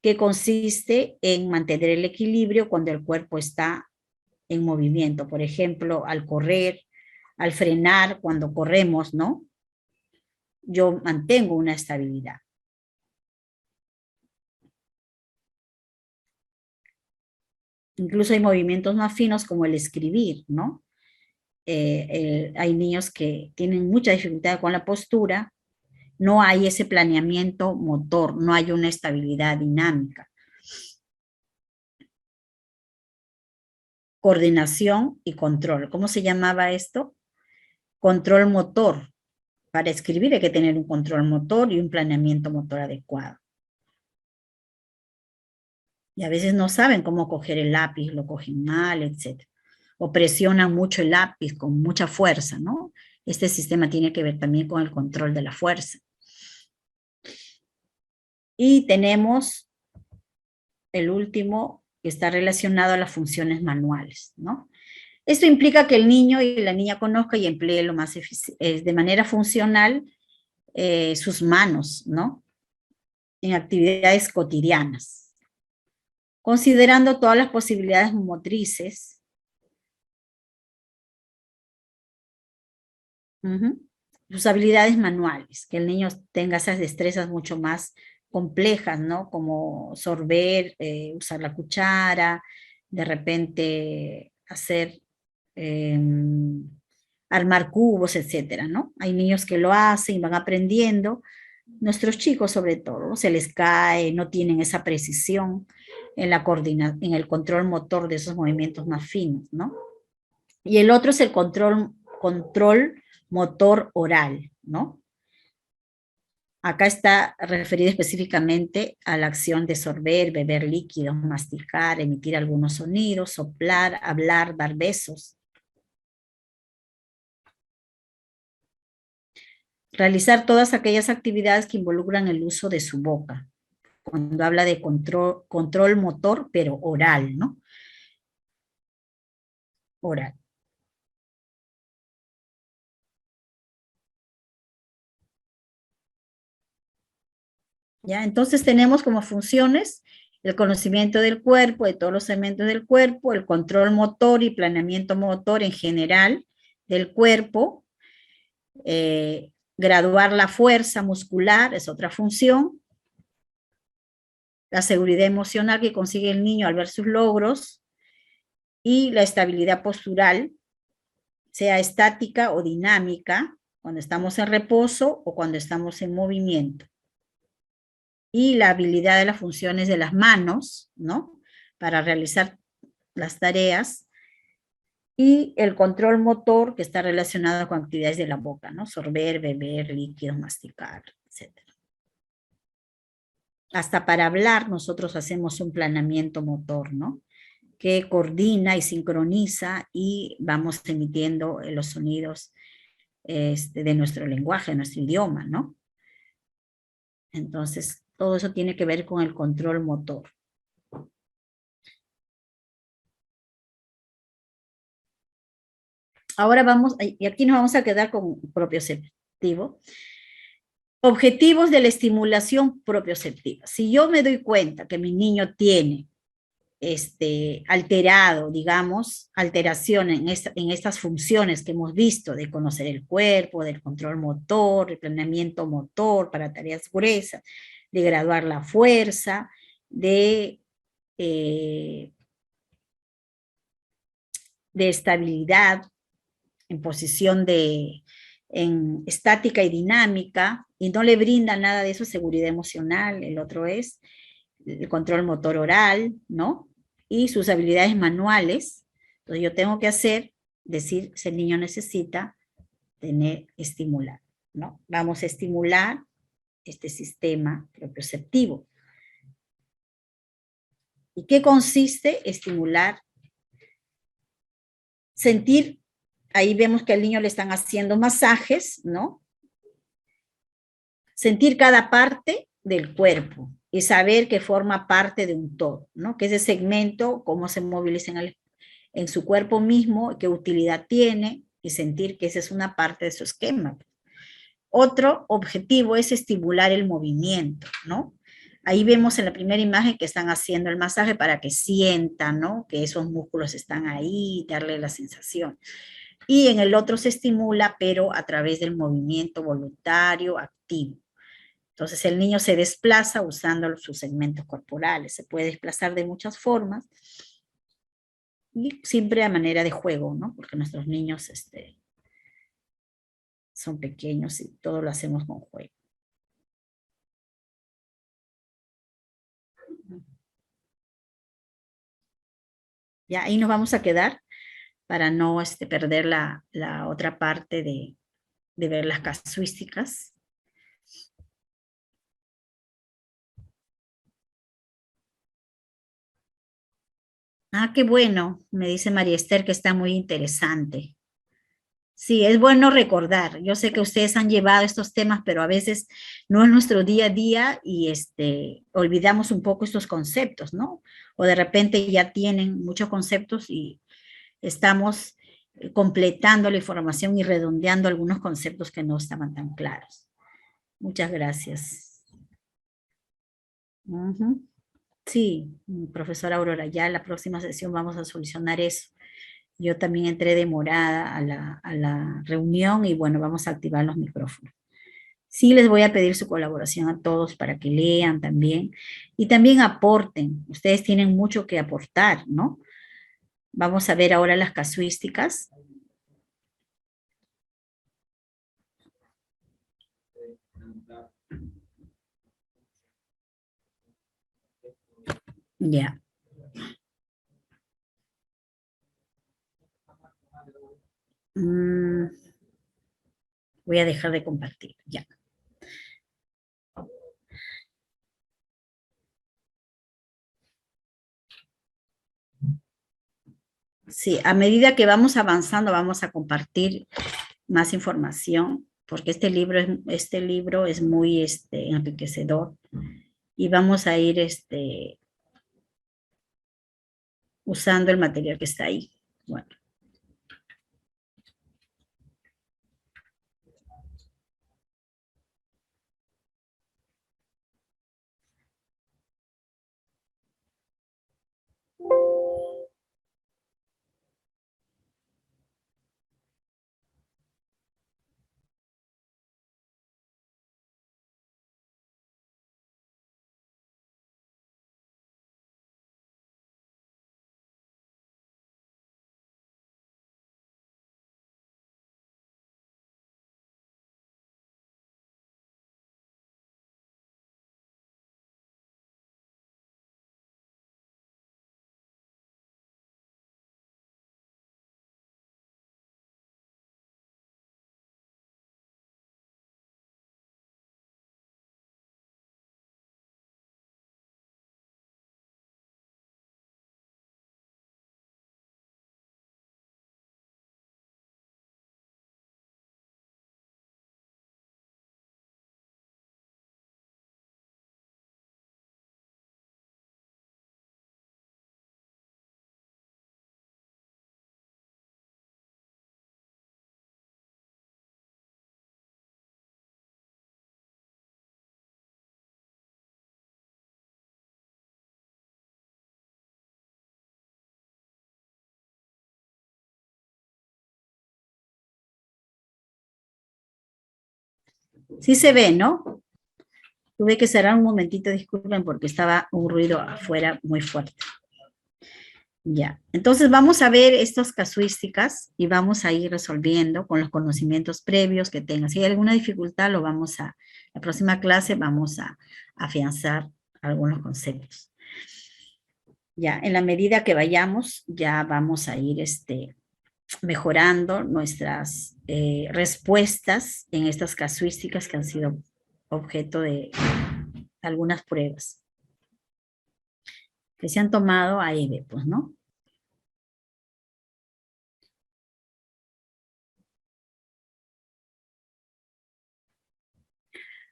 que consiste en mantener el equilibrio cuando el cuerpo está en movimiento. Por ejemplo, al correr, al frenar, cuando corremos, ¿no? Yo mantengo una estabilidad. Incluso hay movimientos más finos como el escribir, ¿no? Hay niños que tienen mucha dificultad con la postura, no hay ese planeamiento motor, no hay una estabilidad dinámica. Coordinación y control. ¿Cómo se llamaba esto? Control motor. Para escribir hay que tener un control motor y un planeamiento motor adecuado. Y a veces no saben cómo coger el lápiz, lo cogen mal, etc. O presionan mucho el lápiz con mucha fuerza, ¿no? Este sistema tiene que ver también con el control de la fuerza. Y tenemos el último, que está relacionado a las funciones manuales, ¿no? Esto implica que el niño y la niña conozca y emplee de manera funcional sus manos, ¿no? En actividades cotidianas, considerando todas las posibilidades motrices. Sus habilidades manuales, que el niño tenga esas destrezas mucho más complejas, ¿no? Como sorber, usar la cuchara, de repente hacer, armar cubos, etcétera, ¿no? Hay niños que lo hacen, van aprendiendo. Nuestros chicos, sobre todo, ¿no? Se les cae, no tienen esa precisión en en el control motor de esos movimientos más finos, ¿no? Y el otro es el control motor oral, ¿no? Acá está referido específicamente a la acción de sorber, beber líquidos, masticar, emitir algunos sonidos, soplar, hablar, dar besos. Realizar todas aquellas actividades que involucran el uso de su boca. Cuando habla de control motor, pero oral, ¿no? Oral. ¿Ya? Entonces tenemos como funciones el conocimiento del cuerpo, de todos los elementos del cuerpo, el control motor y planeamiento motor en general del cuerpo, graduar la fuerza muscular es otra función, la seguridad emocional que consigue el niño al ver sus logros, y la estabilidad postural, sea estática o dinámica, cuando estamos en reposo o cuando estamos en movimiento. Y la habilidad de las funciones de las manos, ¿no? Para realizar las tareas. Y el control motor que está relacionado con actividades de la boca, ¿no? Sorber, beber, líquidos, masticar, etc. Hasta para hablar nosotros hacemos un planeamiento motor, ¿no? Que coordina y sincroniza y vamos emitiendo los sonidos de nuestro lenguaje, de nuestro idioma, ¿no? Entonces, todo eso tiene que ver con el control motor. Ahora vamos, y aquí nos vamos a quedar con propioceptivo. Objetivos de la estimulación propioceptiva. Si yo me doy cuenta que mi niño tiene alterado, digamos, alteración en estas funciones que hemos visto de conocer el cuerpo, del control motor, el planeamiento motor para tareas gruesas, de graduar la fuerza, de estabilidad en posición en estática y dinámica, y no le brinda nada de eso, seguridad emocional. El otro es el control motor oral, ¿no? Y sus habilidades manuales. Entonces yo tengo que decir si el niño necesita estimular, ¿no? Vamos a estimular este sistema propioceptivo. ¿Y qué consiste estimular? Sentir, ahí vemos que al niño le están haciendo masajes, ¿no? Sentir cada parte del cuerpo y saber que forma parte de un todo, ¿no? Que ese segmento, cómo se moviliza en su cuerpo mismo, qué utilidad tiene, y sentir que esa es una parte de su esquema. Otro objetivo es estimular el movimiento, ¿no? Ahí vemos en la primera imagen que están haciendo el masaje para que sientan, ¿no? Que esos músculos están ahí, darle la sensación. Y en el otro se estimula, pero a través del movimiento voluntario, activo. Entonces el niño se desplaza usando sus segmentos corporales. Se puede desplazar de muchas formas y siempre a manera de juego, ¿no? Porque nuestros niños son pequeños y todo lo hacemos con juego. Ya, ahí nos vamos a quedar para no perder la otra parte de ver las casuísticas. Ah, qué bueno, me dice María Esther que está muy interesante. Sí, es bueno recordar. Yo sé que ustedes han llevado estos temas, pero a veces no es nuestro día a día y olvidamos un poco estos conceptos, ¿no? O de repente ya tienen muchos conceptos y estamos completando la información y redondeando algunos conceptos que no estaban tan claros. Muchas gracias. Ujú. Sí, profesora Aurora, ya en la próxima sesión vamos a solucionar eso. Yo también entré demorada a la reunión y bueno, vamos a activar los micrófonos. Sí les voy a pedir su colaboración a todos para que lean también y también aporten. Ustedes tienen mucho que aportar, ¿no? Vamos a ver ahora las casuísticas. Ya. Voy a dejar de compartir, ya. Sí, a medida que vamos avanzando vamos a compartir más información, porque este libro es muy enriquecedor y vamos a ir usando el material que está ahí. Bueno. Sí se ve, ¿no? Tuve que cerrar un momentito, disculpen, porque estaba un ruido afuera muy fuerte. Ya, entonces vamos a ver estas casuísticas y vamos a ir resolviendo con los conocimientos previos que tengan. Si hay alguna dificultad, la próxima clase vamos a afianzar algunos conceptos. Ya, en la medida que vayamos, ya vamos a ir mejorando nuestras respuestas en estas casuísticas que han sido objeto de algunas pruebas que se han tomado a EVE, pues, ¿no?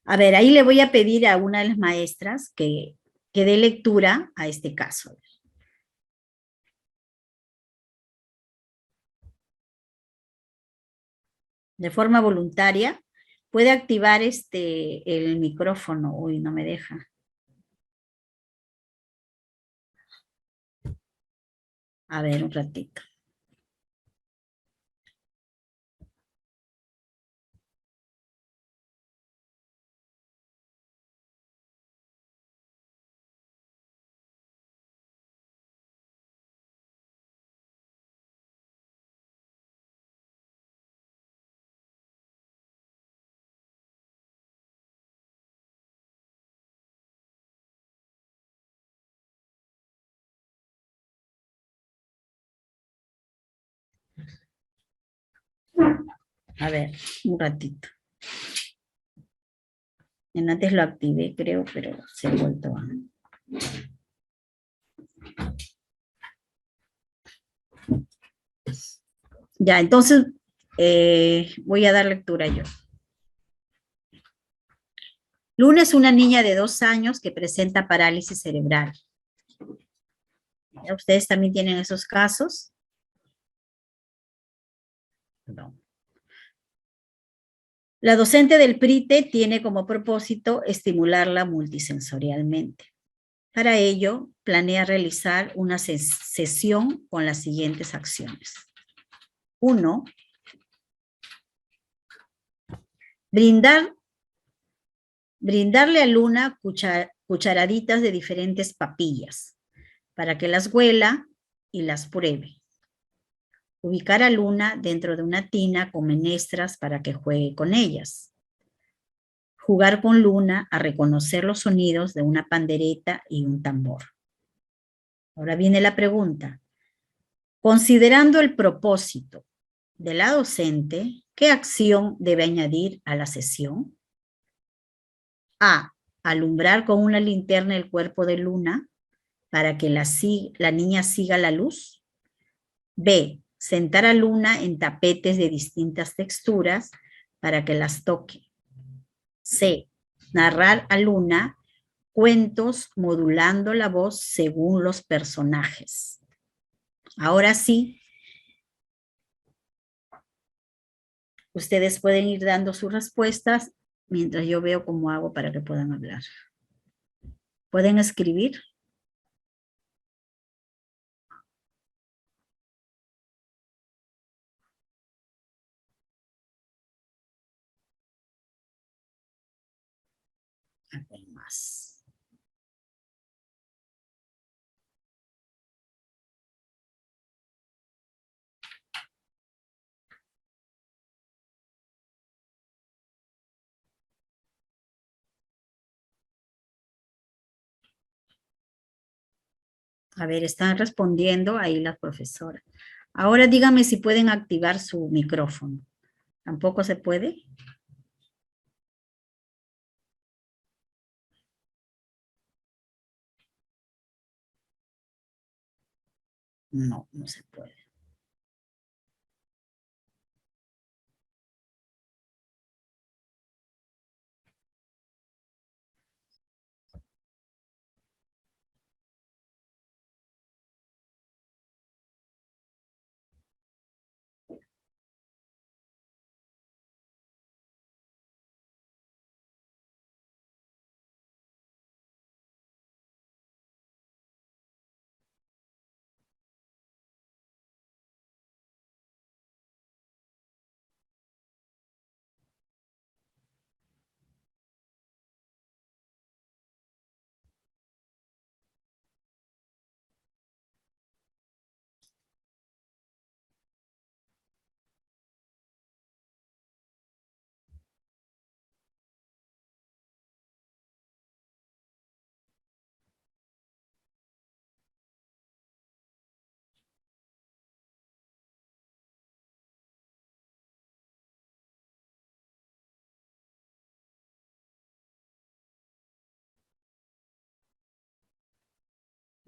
A ver, ahí le voy a pedir a una de las maestras que dé lectura a este caso. De forma voluntaria, puede activar el micrófono. Uy, no me deja. A ver, un ratito. A ver, un ratito. Antes lo activé, creo, pero se ha vuelto a... Ya, entonces voy a dar lectura yo. Luna es una niña de 2 años que presenta parálisis cerebral. ¿Ustedes también tienen esos casos? Perdón. La docente del PRITE tiene como propósito estimularla multisensorialmente. Para ello, planea realizar una sesión con las siguientes acciones. 1. Brindarle a Luna cucharaditas de diferentes papillas para que las huela y las pruebe. Ubicar a Luna dentro de una tina con menestras para que juegue con ellas. Jugar con Luna a reconocer los sonidos de una pandereta y un tambor. Ahora viene la pregunta. Considerando el propósito de la docente, ¿qué acción debe añadir a la sesión? A. Alumbrar con una linterna el cuerpo de Luna para que la niña siga la luz. B. Sentar a Luna en tapetes de distintas texturas para que las toque. C. Narrar a Luna cuentos modulando la voz según los personajes. Ahora sí, ustedes pueden ir dando sus respuestas mientras yo veo cómo hago para que puedan hablar. ¿Pueden escribir? A ver más. A ver, están respondiendo ahí las profesoras. Ahora díganme si pueden activar su micrófono. ¿Tampoco se puede? No, no se puede.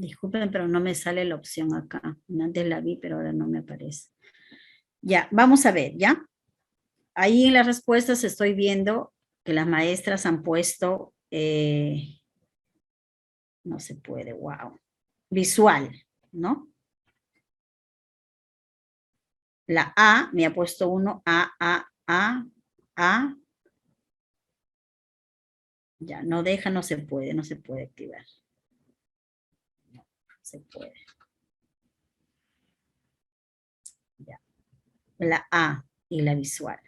Disculpen, pero no me sale la opción acá. Antes la vi, pero ahora no me aparece. Ya, vamos a ver, ¿ya? Ahí en las respuestas estoy viendo que las maestras han puesto, no se puede, wow, visual, ¿no? La A me ha puesto uno, A. Ya, no deja, no se puede activar. No se puede. Ya. La A y la visual.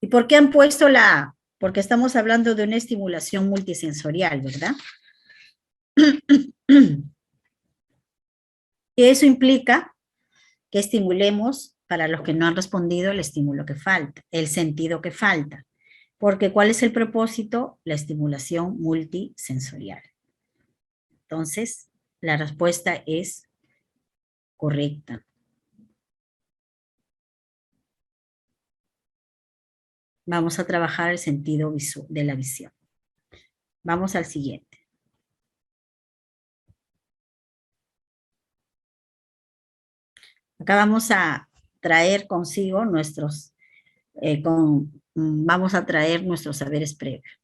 ¿Y por qué han puesto la A? Porque estamos hablando de una estimulación multisensorial, ¿verdad? Y eso implica que estimulemos, para los que no han respondido, el estímulo que falta, el sentido que falta. Porque ¿cuál es el propósito? La estimulación multisensorial. Entonces, la respuesta es correcta. Vamos a trabajar el sentido de la visión. Vamos al siguiente. Acá vamos a traer consigo nuestros, vamos a traer nuestros saberes previos.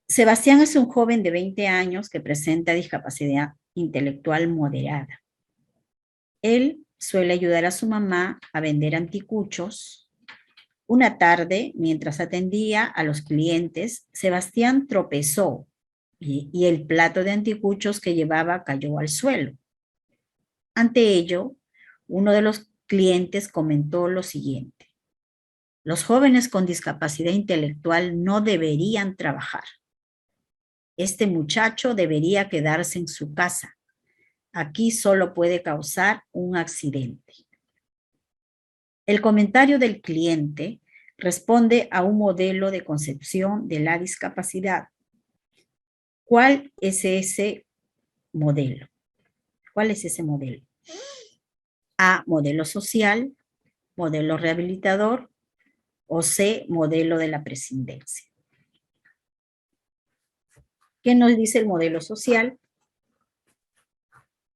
Sebastián es un joven de 20 años que presenta discapacidad intelectual moderada. Él suele ayudar a su mamá a vender anticuchos. Una tarde, mientras atendía a los clientes, Sebastián tropezó y el plato de anticuchos que llevaba cayó al suelo. Ante ello, uno de los clientes comentó lo siguiente: los jóvenes con discapacidad intelectual no deberían trabajar. Este muchacho debería quedarse en su casa. Aquí solo puede causar un accidente. El comentario del cliente responde a un modelo de concepción de la discapacidad. ¿Cuál es ese modelo? ¿Cuál es ese modelo? A, modelo social, modelo rehabilitador, o C, modelo de la prescindencia. ¿Qué nos dice el modelo social?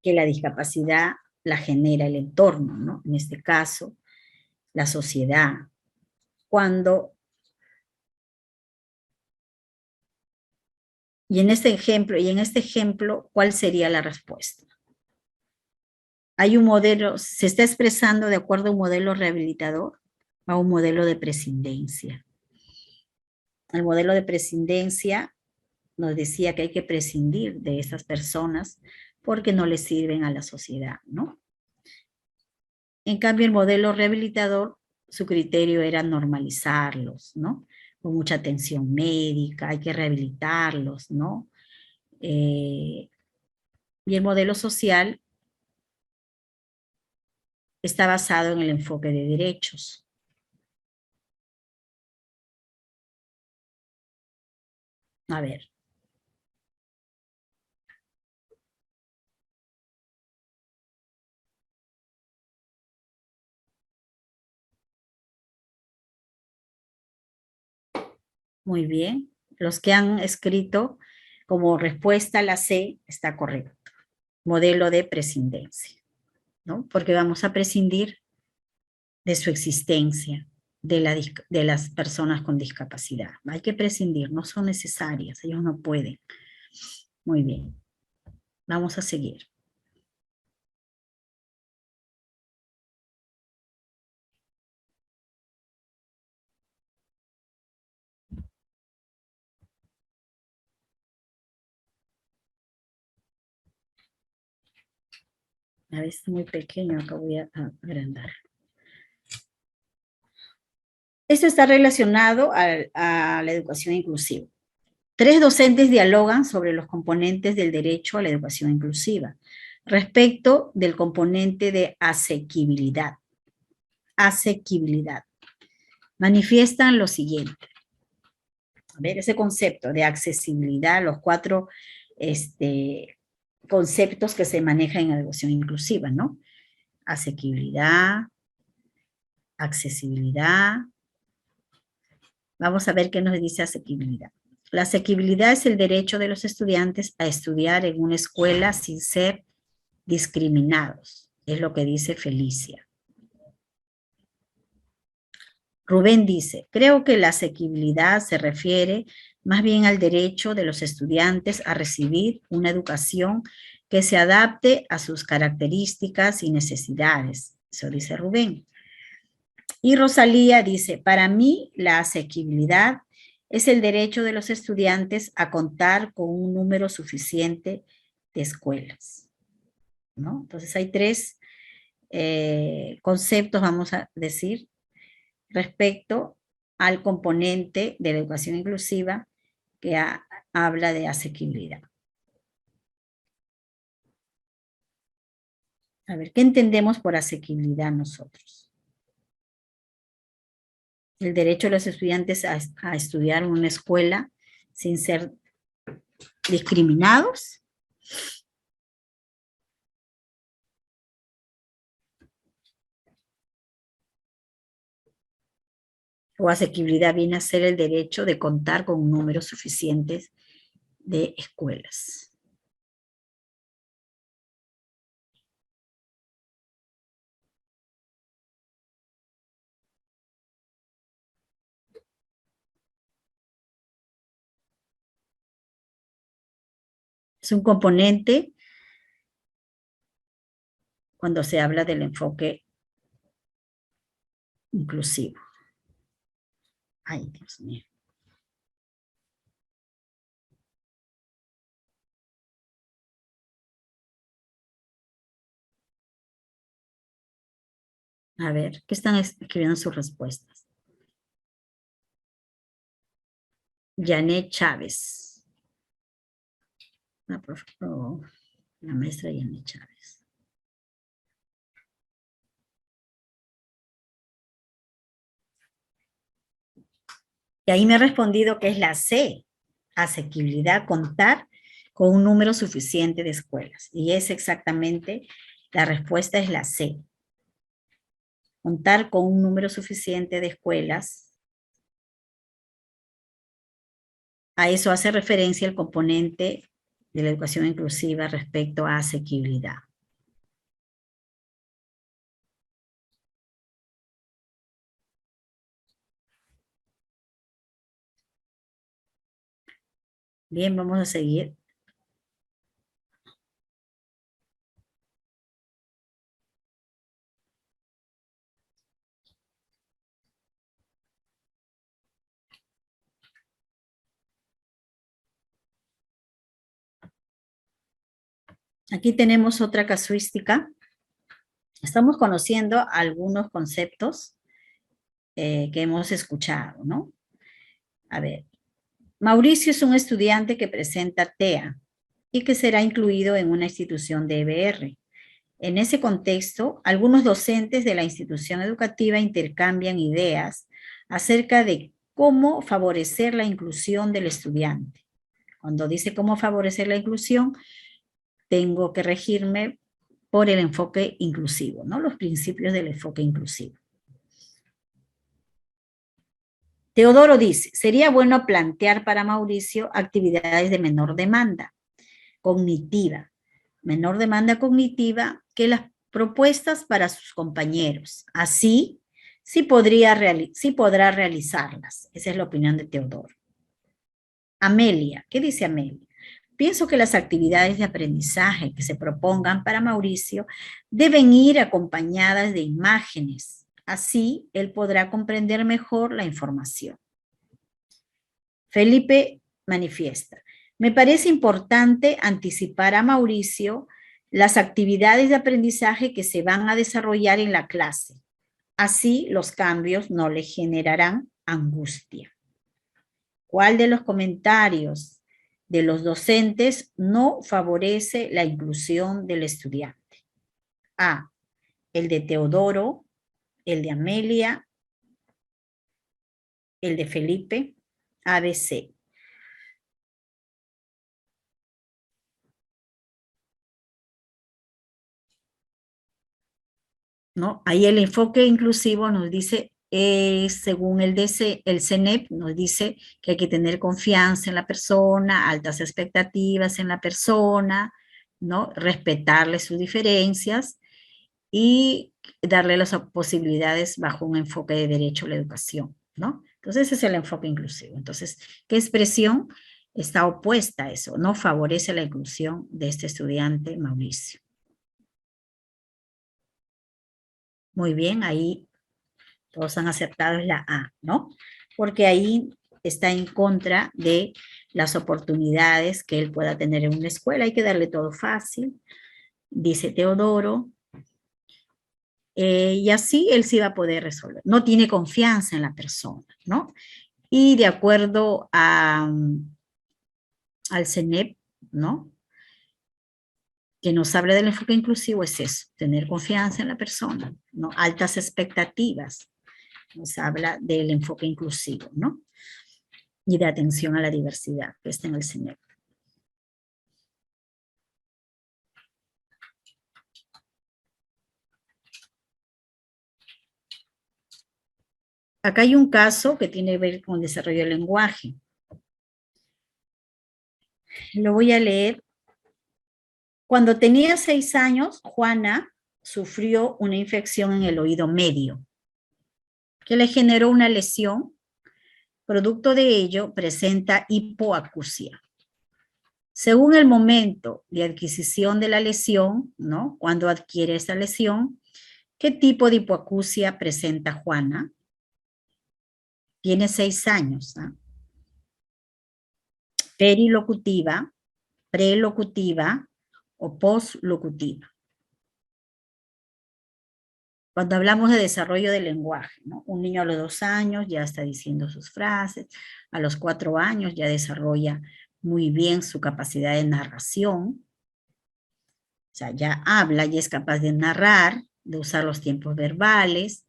Que la discapacidad la genera el entorno, ¿no? En este caso, la sociedad. Y en este ejemplo, ¿cuál sería la respuesta? Hay un modelo, se está expresando de acuerdo a un modelo rehabilitador, a un modelo de prescindencia. El modelo de prescindencia nos decía que hay que prescindir de esas personas porque no les sirven a la sociedad, ¿no? En cambio, el modelo rehabilitador, su criterio era normalizarlos, ¿no? Con mucha atención médica, hay que rehabilitarlos, ¿no? Y el modelo social está basado en el enfoque de derechos. A ver. Muy bien. Los que han escrito como respuesta la C está correcto. Modelo de prescindencia, ¿no? Porque vamos a prescindir de su existencia, de las personas con discapacidad. Hay que prescindir, no son necesarias, ellos no pueden. Muy bien. Vamos a seguir. A ver, es muy pequeño, acá voy a agrandar. Esto está relacionado a la educación inclusiva. 3 docentes dialogan sobre los componentes del derecho a la educación inclusiva respecto del componente de asequibilidad. Asequibilidad. Manifiestan lo siguiente. A ver, ese concepto de accesibilidad, los 4 conceptos que se manejan en educación inclusiva, ¿no? asequibilidad, accesibilidad. Vamos a ver qué nos dice asequibilidad. La asequibilidad es el derecho de los estudiantes a estudiar en una escuela sin ser discriminados. Es lo que dice Felicia. Rubén dice, creo que la asequibilidad se refiere más bien al derecho de los estudiantes a recibir una educación que se adapte a sus características y necesidades. Eso dice Rubén. Y Rosalía dice, para mí la asequibilidad es el derecho de los estudiantes a contar con un número suficiente de escuelas, ¿no? Entonces hay tres conceptos, vamos a decir, respecto al componente de la educación inclusiva que habla de asequibilidad. A ver, ¿qué entendemos por asequibilidad nosotros? El derecho de los estudiantes a estudiar en una escuela sin ser discriminados. O asequibilidad viene a ser el derecho de contar con un número suficiente de escuelas. Es un componente cuando se habla del enfoque inclusivo. Ay, Dios mío. A ver, ¿qué están escribiendo sus respuestas? Janet Chávez. La maestra Janet Chávez. Y ahí me ha respondido que es la C, asequibilidad, contar con un número suficiente de escuelas. Y es exactamente, la respuesta es la C. Contar con un número suficiente de escuelas. A eso hace referencia el componente de la educación inclusiva respecto a asequibilidad. Bien, vamos a seguir. Aquí tenemos otra casuística. Estamos conociendo algunos conceptos que hemos escuchado, ¿no? A ver, Mauricio es un estudiante que presenta TEA y que será incluido en una institución de EBR. En ese contexto, algunos docentes de la institución educativa intercambian ideas acerca de cómo favorecer la inclusión del estudiante. Cuando dice cómo favorecer la inclusión, tengo que regirme por el enfoque inclusivo, ¿no? Los principios del enfoque inclusivo. Teodoro dice, sería bueno plantear para Mauricio actividades de menor demanda cognitiva, menor demanda cognitiva que las propuestas para sus compañeros. Así, sí podrá realizarlas. Esa es la opinión de Teodoro. Amelia, ¿qué dice Amelia? Pienso que las actividades de aprendizaje que se propongan para Mauricio deben ir acompañadas de imágenes. Así, él podrá comprender mejor la información. Felipe manifiesta. Me parece importante anticipar a Mauricio las actividades de aprendizaje que se van a desarrollar en la clase. Así, los cambios no le generarán angustia. ¿Cuál de los comentarios de los docentes no favorece la inclusión del estudiante? A, el de Teodoro, el de Amelia, el de Felipe, ABC. ¿no? Ahí el enfoque inclusivo nos dice, según el CENEP, nos dice que hay que tener confianza en la persona, altas expectativas en la persona, ¿no? Respetarle sus diferencias y darle las posibilidades bajo un enfoque de derecho a la educación, ¿no? Entonces ese es el enfoque inclusivo. Entonces, ¿qué expresión está opuesta a eso? No favorece la inclusión de este estudiante Mauricio. Muy bien, ahí todos han aceptado es la A, ¿no? Porque ahí está en contra de las oportunidades que él pueda tener en una escuela. Hay que darle todo fácil, dice Teodoro. Y así él sí va a poder resolver. No tiene confianza en la persona, ¿no? Y de acuerdo al CENEP, ¿no? Que nos habla del enfoque inclusivo es eso, tener confianza en la persona, ¿no? Altas expectativas. Nos habla del enfoque inclusivo, ¿no? Y de atención a la diversidad, que está en el CENEP. Acá hay un caso que tiene que ver con el desarrollo del lenguaje. Lo voy a leer. Cuando tenía 6 años, Juana sufrió una infección en el oído medio, que le generó una lesión. Producto de ello, presenta hipoacusia. Según el momento de adquisición de la lesión, ¿no? Cuando adquiere esta lesión, ¿qué tipo de hipoacusia presenta Juana? Tiene 6 años, ¿no? Perilocutiva, prelocutiva o postlocutiva. Cuando hablamos de desarrollo del lenguaje, ¿no? Un niño a los 2 años ya está diciendo sus frases, a los 4 años ya desarrolla muy bien su capacidad de narración, o sea, ya habla, ya es capaz de narrar, de usar los tiempos verbales.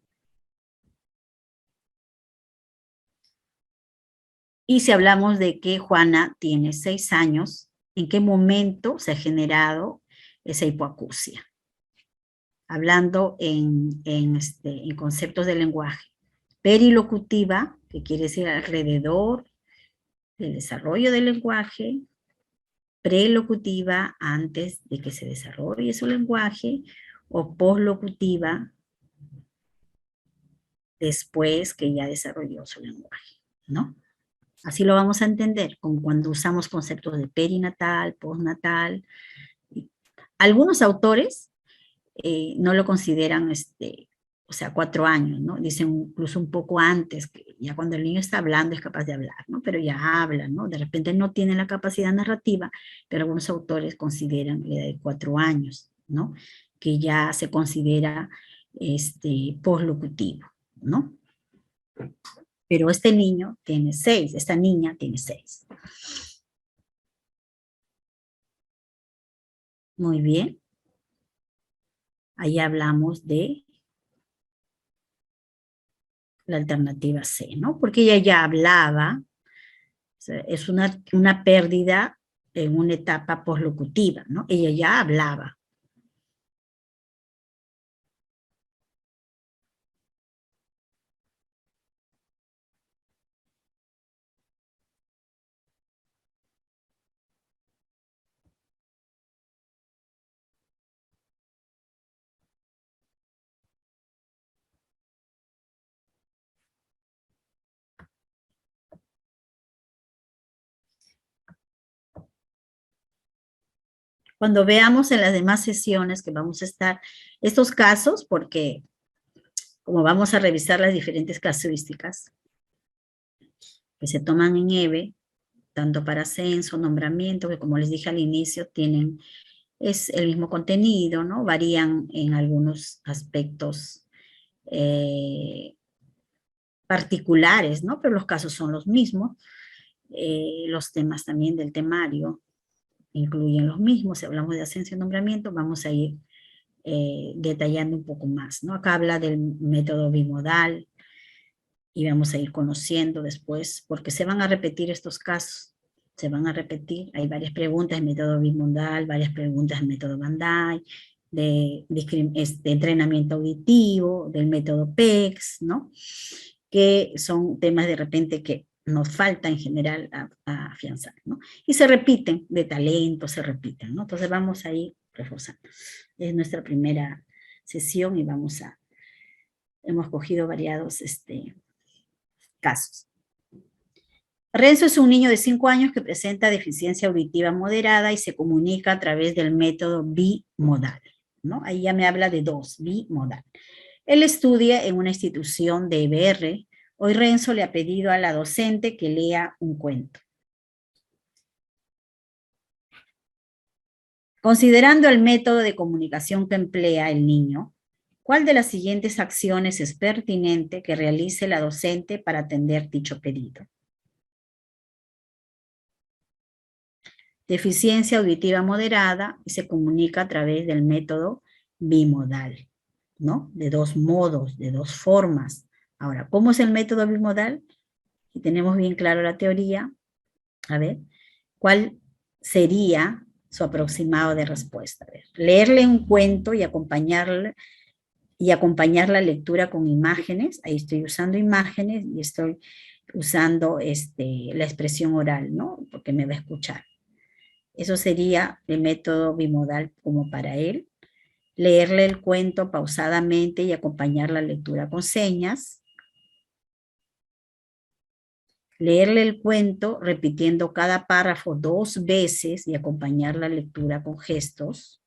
Y si hablamos de que Juana tiene 6 años, ¿en qué momento se ha generado esa hipoacusia? Hablando en conceptos de lenguaje. Perilocutiva, que quiere decir alrededor del desarrollo del lenguaje. Prelocutiva, antes de que se desarrolle su lenguaje. O postlocutiva, después que ya desarrolló su lenguaje, ¿no? Así lo vamos a entender con cuando usamos conceptos de perinatal, postnatal. Algunos autores no lo consideran, o sea, 4 años, ¿no? Dicen incluso un poco antes, que ya cuando el niño está hablando es capaz de hablar, ¿no? Pero ya habla, ¿no? De repente no tiene la capacidad narrativa, pero algunos autores consideran la edad de 4 años, ¿no? Que ya se considera poslocutivo, ¿no? Pero este niño tiene 6, esta niña tiene 6. Muy bien. Ahí hablamos de la alternativa C, ¿no? Porque ella ya hablaba, o sea, es una pérdida en una etapa poslocutiva, ¿no? Ella ya hablaba. Cuando veamos en las demás sesiones que vamos a estar estos casos, porque como vamos a revisar las diferentes casuísticas que se toman en EVE, tanto para ascenso, nombramiento, que como les dije al inicio, es el mismo contenido, ¿no? Varían en algunos aspectos particulares, ¿no? Pero los casos son los mismos. Los temas también del temario incluyen los mismos. Si hablamos de ascenso y nombramiento, vamos a ir detallando un poco más, ¿no? Acá habla del método bimodal y vamos a ir conociendo después, porque se van a repetir estos casos, se van a repetir. Hay varias preguntas en método bimodal, varias preguntas en método Bandai, de entrenamiento auditivo, del método PECS, ¿no? Que son temas de repente que nos falta en general a afianzar, ¿no? Y se repiten, de talento se repiten, ¿no? Entonces vamos a ir reforzando. Es nuestra primera sesión y hemos cogido variados casos. Renzo es un niño de 5 años que presenta deficiencia auditiva moderada y se comunica a través del método bimodal, ¿no? Ahí ya me habla de 2, bimodal. Él estudia en una institución de EBR. Hoy Renzo le ha pedido a la docente que lea un cuento. Considerando el método de comunicación que emplea el niño, ¿cuál de las siguientes acciones es pertinente que realice la docente para atender dicho pedido? Deficiencia auditiva moderada y se comunica a través del método bimodal, ¿no? De 2 modos, de 2 formas. Ahora, ¿cómo es el método bimodal? Si tenemos bien claro la teoría, a ver, ¿cuál sería su aproximado de respuesta? A ver, leerle un cuento y acompañar la lectura con imágenes. Ahí estoy usando imágenes y estoy usando la expresión oral, ¿no? Porque me va a escuchar. Eso sería el método bimodal como para él. Leerle el cuento pausadamente y acompañar la lectura con señas. Leerle el cuento repitiendo cada párrafo 2 veces y acompañar la lectura con gestos.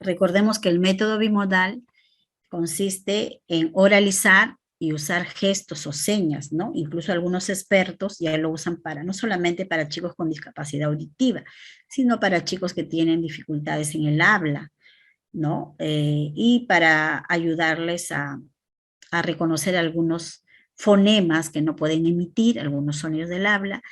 Recordemos que el método bimodal consiste en oralizar y usar gestos o señas, ¿no? Incluso algunos expertos ya lo usan no solamente para chicos con discapacidad auditiva, sino para chicos que tienen dificultades en el habla, ¿no? Y para ayudarles a reconocer algunos fonemas que no pueden emitir, algunos sonidos del habla,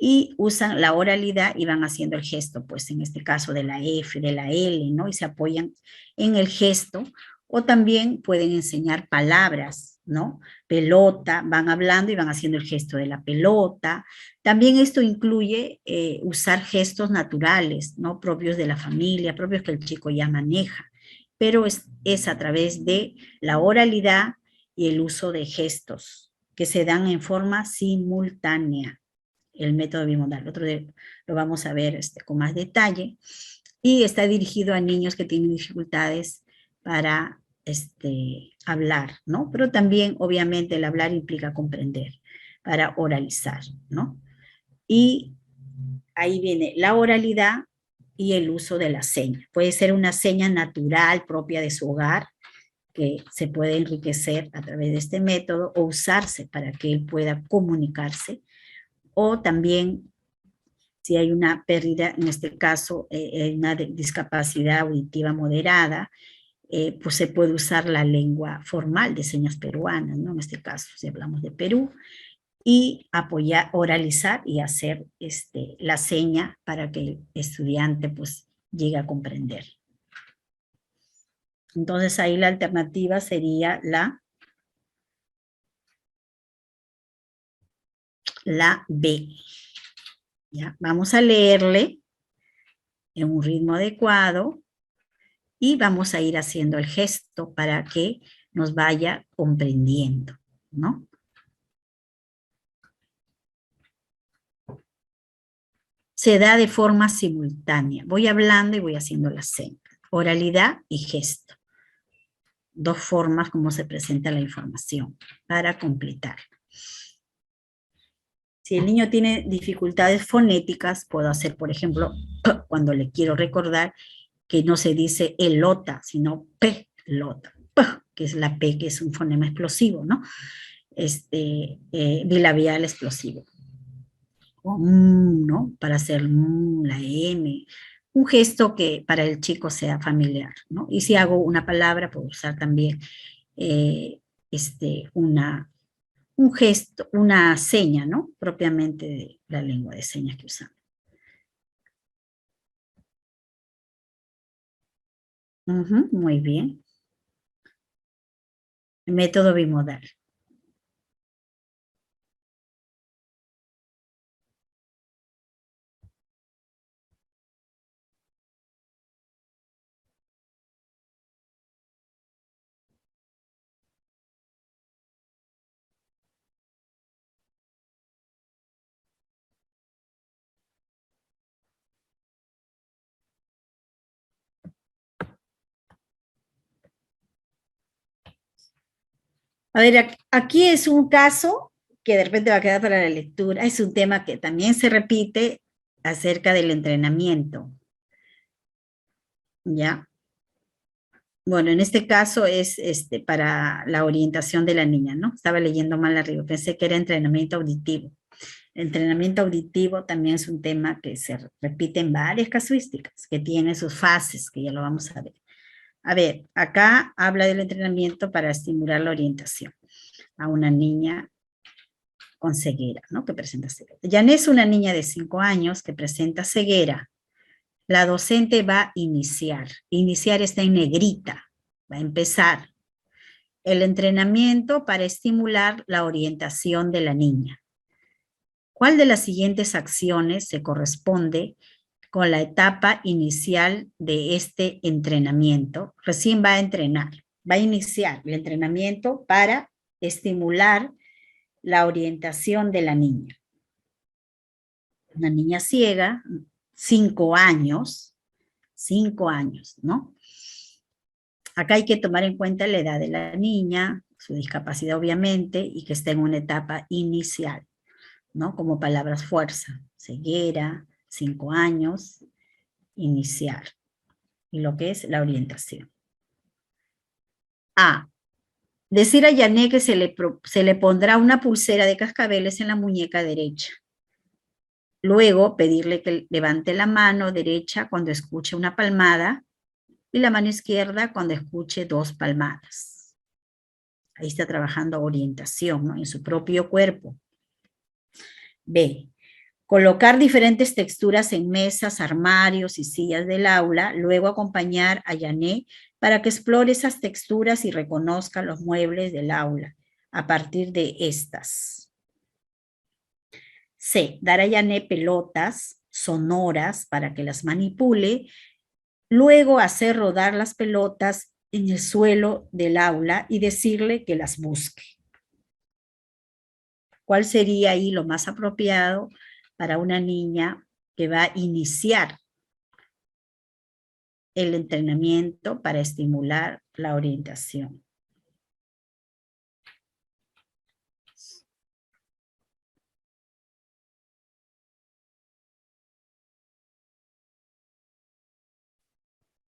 y usan la oralidad y van haciendo el gesto, pues en este caso de la F, de la L, ¿no? Y se apoyan en el gesto, o también pueden enseñar palabras, ¿no? Pelota, van hablando y van haciendo el gesto de la pelota. También esto incluye usar gestos naturales, ¿no? Propios de la familia, propios que el chico ya maneja, pero es a través de la oralidad y el uso de gestos que se dan en forma simultánea. El método bimodal, lo vamos a ver con más detalle, y está dirigido a niños que tienen dificultades para hablar, ¿no? Pero también, obviamente, el hablar implica comprender, para oralizar, ¿no? Y ahí viene la oralidad y el uso de la seña. Puede ser una seña natural propia de su hogar, que se puede enriquecer a través de este método o usarse para que él pueda comunicarse, o también si hay una pérdida, en este caso una discapacidad auditiva moderada, pues se puede usar la lengua formal de señas peruanas, ¿no? En este caso, si hablamos de Perú, y oralizar y hacer la seña para que el estudiante pues llegue a comprender. Entonces ahí la alternativa sería la B. ¿Ya? Vamos a leerle en un ritmo adecuado y vamos a ir haciendo el gesto para que nos vaya comprendiendo, ¿no? Se da de forma simultánea. Voy hablando y voy haciendo la seña. Oralidad y gesto. 2 formas como se presenta la información para completar. Si el niño tiene dificultades fonéticas, puedo hacer, por ejemplo, cuando le quiero recordar que no se dice elota, sino pelota, que es la P, que es un fonema explosivo, ¿no? Bilabial explosivo. O ¿no? Para hacer la M, un gesto que para el chico sea familiar, ¿no? Y si hago una palabra, puedo usar también un gesto, una seña, ¿no? Propiamente de la lengua de señas que usamos. Muy bien. Método bimodal. A ver, aquí es un caso que de repente va a quedar para la lectura. Es un tema que también se repite acerca del entrenamiento. ¿Ya? Bueno, en este caso es para la orientación de la niña, ¿no? Estaba leyendo mal arriba, pensé que era entrenamiento auditivo. El entrenamiento auditivo también es un tema que se repite en varias casuísticas, que tiene sus fases, que ya lo vamos a ver. A ver, acá habla del entrenamiento para estimular la orientación a una niña con ceguera, ¿no? Que presenta ceguera. Yané es una niña de 5 años que presenta ceguera. La docente va a iniciar. Iniciar está en negrita. Va a empezar el entrenamiento para estimular la orientación de la niña. ¿Cuál de las siguientes acciones se corresponde con la etapa inicial de este entrenamiento? Recién va a entrenar, va a iniciar el entrenamiento para estimular la orientación de la niña. Una niña ciega, 5 años, ¿no? Acá hay que tomar en cuenta la edad de la niña, su discapacidad obviamente, y que está en una etapa inicial, ¿no? Como palabras fuerza, ceguera, 5 años, iniciar, y lo que es la orientación. A. Decir a Yané que se le pondrá una pulsera de cascabeles en la muñeca derecha. Luego pedirle que levante la mano derecha cuando escuche una palmada y la mano izquierda cuando escuche 2 palmadas. Ahí está trabajando orientación, ¿no? En su propio cuerpo. B. Colocar diferentes texturas en mesas, armarios y sillas del aula, luego acompañar a Yané para que explore esas texturas y reconozca los muebles del aula a partir de estas. C. Dar a Yané pelotas sonoras para que las manipule, luego hacer rodar las pelotas en el suelo del aula y decirle que las busque. ¿Cuál sería ahí lo más apropiado para una niña que va a iniciar el entrenamiento para estimular la orientación?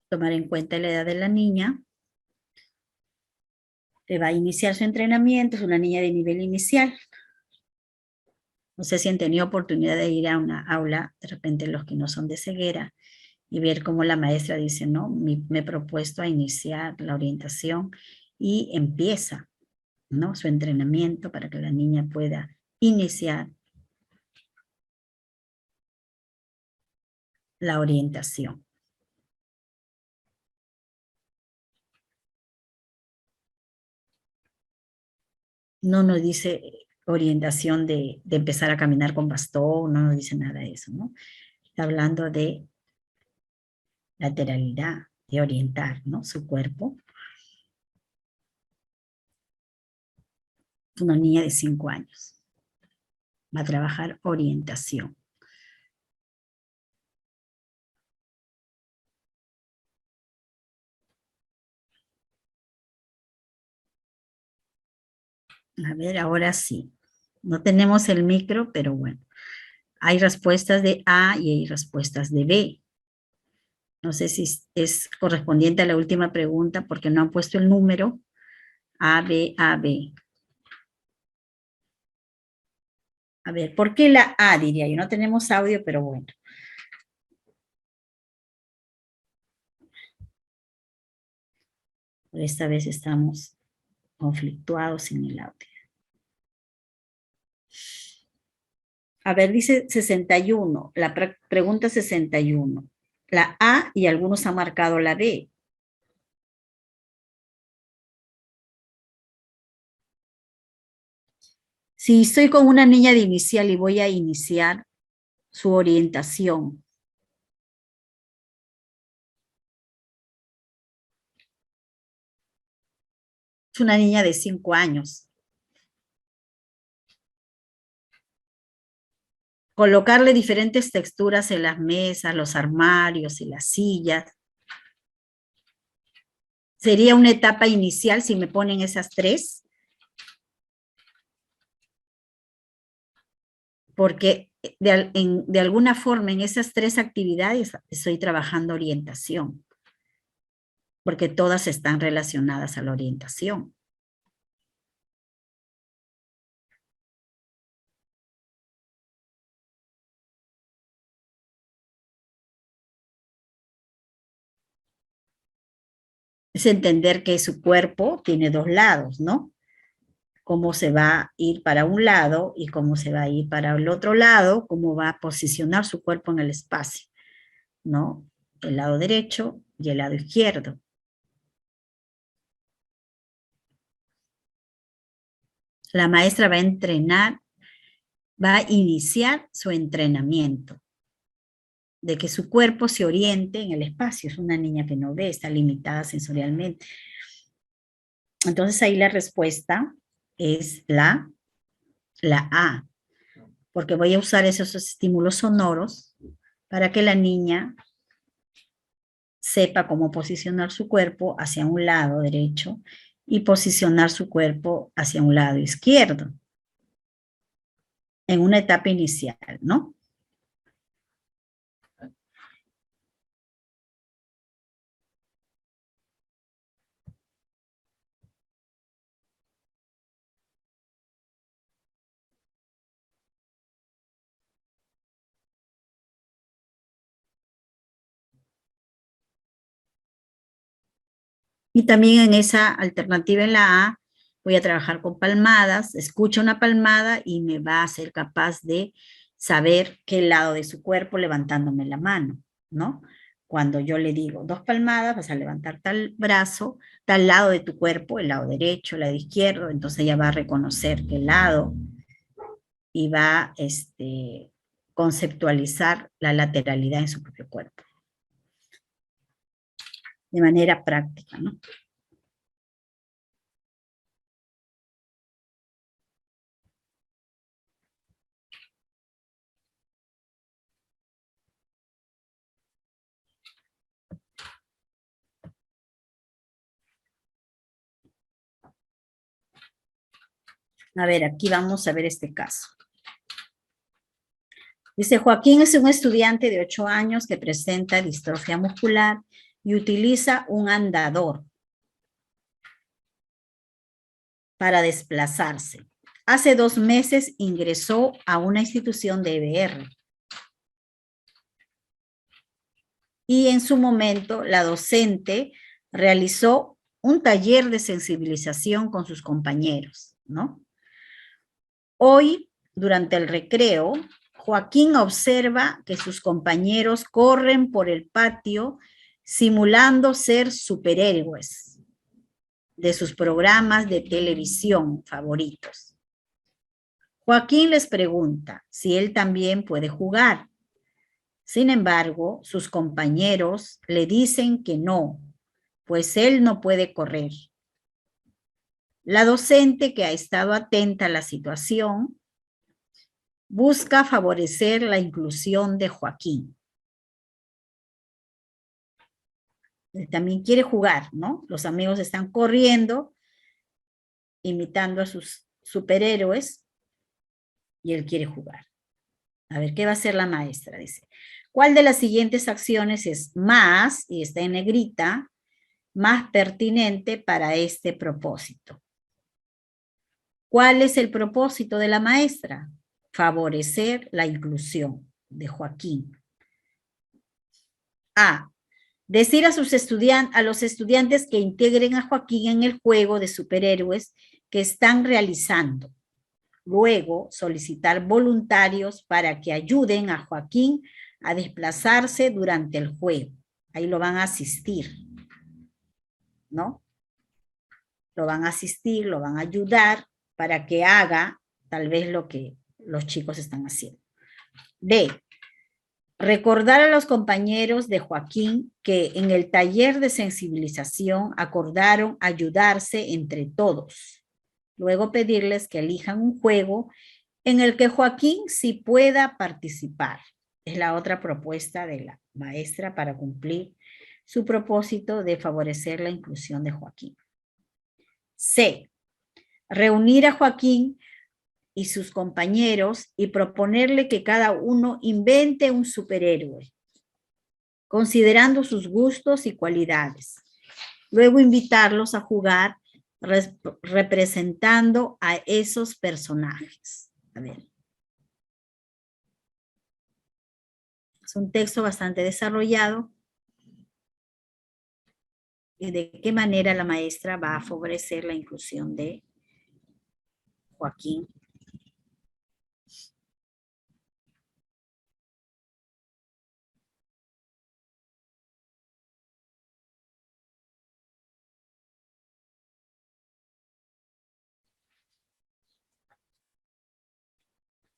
Tomar en cuenta la edad de la niña, que va a iniciar su entrenamiento, es una niña de nivel inicial. No sé si han tenido oportunidad de ir a una aula, de repente los que no son de ceguera, y ver cómo la maestra dice, no, me he propuesto a iniciar la orientación y empieza, ¿no? Su entrenamiento para que la niña pueda iniciar la orientación. No nos dice orientación de empezar a caminar con bastón, no nos dice nada de eso, ¿no? Está hablando de lateralidad, de orientar, ¿no? Su cuerpo. Una niña de 5 años. Va a trabajar orientación. A ver, ahora sí. No tenemos el micro, pero bueno. Hay respuestas de A y hay respuestas de B. No sé si es correspondiente a la última pregunta porque no han puesto el número. A, B, A, B. A ver, ¿por qué la A diría yo? No tenemos audio, pero bueno. Por esta vez estamos conflictuados sin el audio. A ver, dice 61, la pregunta 61. La A y algunos han marcado la B. Si estoy con una niña de inicial y voy a iniciar su orientación, es una niña de 5 años. Colocarle diferentes texturas en las mesas, los armarios y las sillas. Sería una etapa inicial si me ponen esas 3. Porque de alguna forma en esas 3 actividades estoy trabajando orientación. Porque todas están relacionadas a la orientación. Es entender que su cuerpo tiene 2 lados, ¿no? Cómo se va a ir para un lado y cómo se va a ir para el otro lado, cómo va a posicionar su cuerpo en el espacio, ¿no? El lado derecho y el lado izquierdo. La maestra va a entrenar, va a iniciar su entrenamiento de que su cuerpo se oriente en el espacio. Es una niña que no ve, está limitada sensorialmente. Entonces ahí la respuesta es la A, porque voy a usar esos estímulos sonoros para que la niña sepa cómo posicionar su cuerpo hacia un lado derecho y posicionar su cuerpo hacia un lado izquierdo en una etapa inicial, ¿no? Y también en esa alternativa en la A, voy a trabajar con palmadas, escucha una palmada y me va a ser capaz de saber qué lado de su cuerpo levantándome la mano, ¿no? Cuando yo le digo 2 palmadas, vas a levantar tal brazo, tal lado de tu cuerpo, el lado derecho, el lado izquierdo, entonces ella va a reconocer qué lado y va a conceptualizar la lateralidad en su propio cuerpo. De manera práctica, ¿no? A ver, aquí vamos a ver este caso. Dice, Joaquín es un estudiante de 8 años que presenta distrofia muscular y utiliza un andador para desplazarse. Hace 2 meses ingresó a una institución de EBR. Y en su momento, la docente realizó un taller de sensibilización con sus compañeros, ¿no? Hoy, durante el recreo, Joaquín observa que sus compañeros corren por el patio simulando ser superhéroes de sus programas de televisión favoritos. Joaquín les pregunta si él también puede jugar. Sin embargo, sus compañeros le dicen que no, pues él no puede correr. La docente, que ha estado atenta a la situación, busca favorecer la inclusión de Joaquín. Él también quiere jugar, ¿no? Los amigos están corriendo, imitando a sus superhéroes, y él quiere jugar. A ver, ¿qué va a hacer la maestra? Dice, ¿cuál de las siguientes acciones es más, y está en negrita, más pertinente para este propósito? ¿Cuál es el propósito de la maestra? Favorecer la inclusión de Joaquín. A. Decir a los estudiantes que integren a Joaquín en el juego de superhéroes que están realizando. Luego, solicitar voluntarios para que ayuden a Joaquín a desplazarse durante el juego. Ahí lo van a asistir, ¿no? Lo van a asistir, lo van a ayudar para que haga tal vez lo que los chicos están haciendo. B. Recordar a los compañeros de Joaquín que en el taller de sensibilización acordaron ayudarse entre todos. Luego pedirles que elijan un juego en el que Joaquín sí pueda participar. Es la otra propuesta de la maestra para cumplir su propósito de favorecer la inclusión de Joaquín. C. Reunir a Joaquín y sus compañeros y proponerle que cada uno invente un superhéroe, considerando sus gustos y cualidades. Luego invitarlos a jugar representando a esos personajes. A ver. Es un texto bastante desarrollado. ¿Y de qué manera la maestra va a favorecer la inclusión de Joaquín?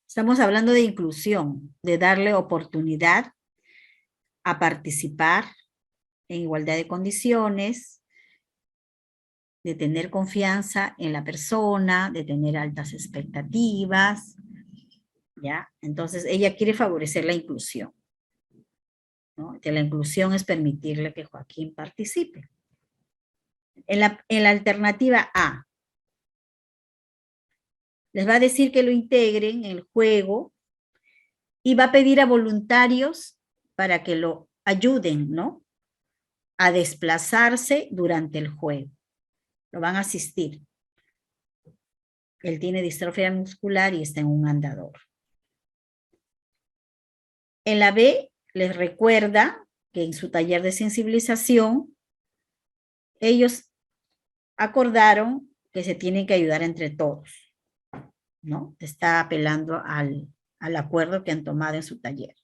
Estamos hablando de inclusión, de darle oportunidad a participar en igualdad de condiciones, de tener confianza en la persona, de tener altas expectativas, ¿ya? Entonces, ella quiere favorecer la inclusión, ¿no? Que la inclusión es permitirle que Joaquín participe. En la alternativa A, les va a decir que lo integren en el juego y va a pedir a voluntarios para que lo ayuden, ¿no? A desplazarse durante el juego. Lo van a asistir. Él tiene distrofia muscular y está en un andador. En la B, les recuerda que en su taller de sensibilización, ellos acordaron que se tienen que ayudar entre todos, ¿no? Está apelando al acuerdo que han tomado en su taller.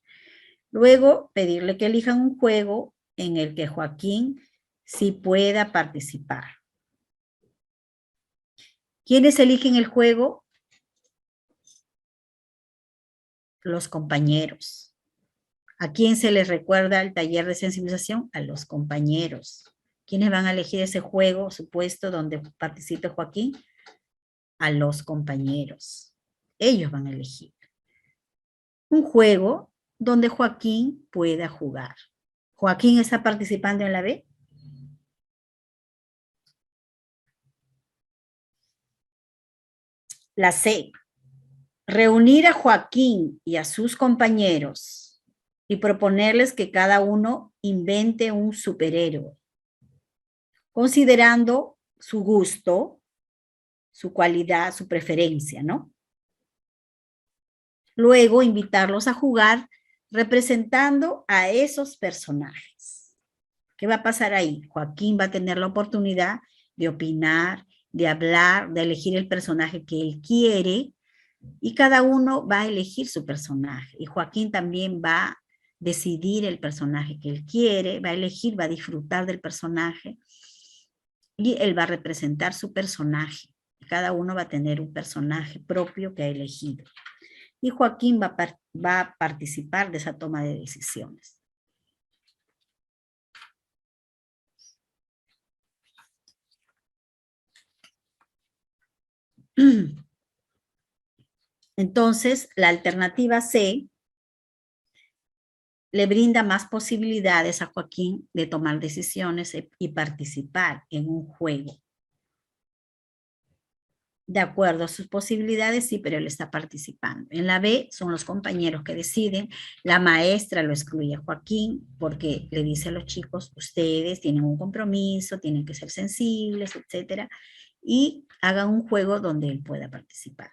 Luego, pedirle que elijan un juego en el que Joaquín sí pueda participar. ¿Quiénes eligen el juego? Los compañeros. ¿A quién se les recuerda el taller de sensibilización? A los compañeros. ¿Quiénes van a elegir ese juego supuesto donde participe Joaquín? A los compañeros. Ellos van a elegir un juego donde Joaquín pueda jugar. ¿Joaquín está participando en la B? La C. Reunir a Joaquín y a sus compañeros y proponerles que cada uno invente un superhéroe, considerando su gusto, su cualidad, su preferencia, ¿no? Luego invitarlos a jugar representando a esos personajes. ¿Qué va a pasar ahí? Joaquín va a tener la oportunidad de opinar, de hablar, de elegir el personaje que él quiere, y cada uno va a elegir su personaje. Y Joaquín también va a decidir el personaje que él quiere, va a elegir, va a disfrutar del personaje, y él va a representar su personaje. Cada uno va a tener un personaje propio que ha elegido. Y Joaquín va a participar de esa toma de decisiones. Entonces, la alternativa C le brinda más posibilidades a Joaquín de tomar decisiones y participar en un juego. De acuerdo a sus posibilidades, sí, pero él está participando. En la B son los compañeros que deciden. La maestra lo excluye a Joaquín porque le dice a los chicos, ustedes tienen un compromiso, tienen que ser sensibles, etcétera, y hagan un juego donde él pueda participar.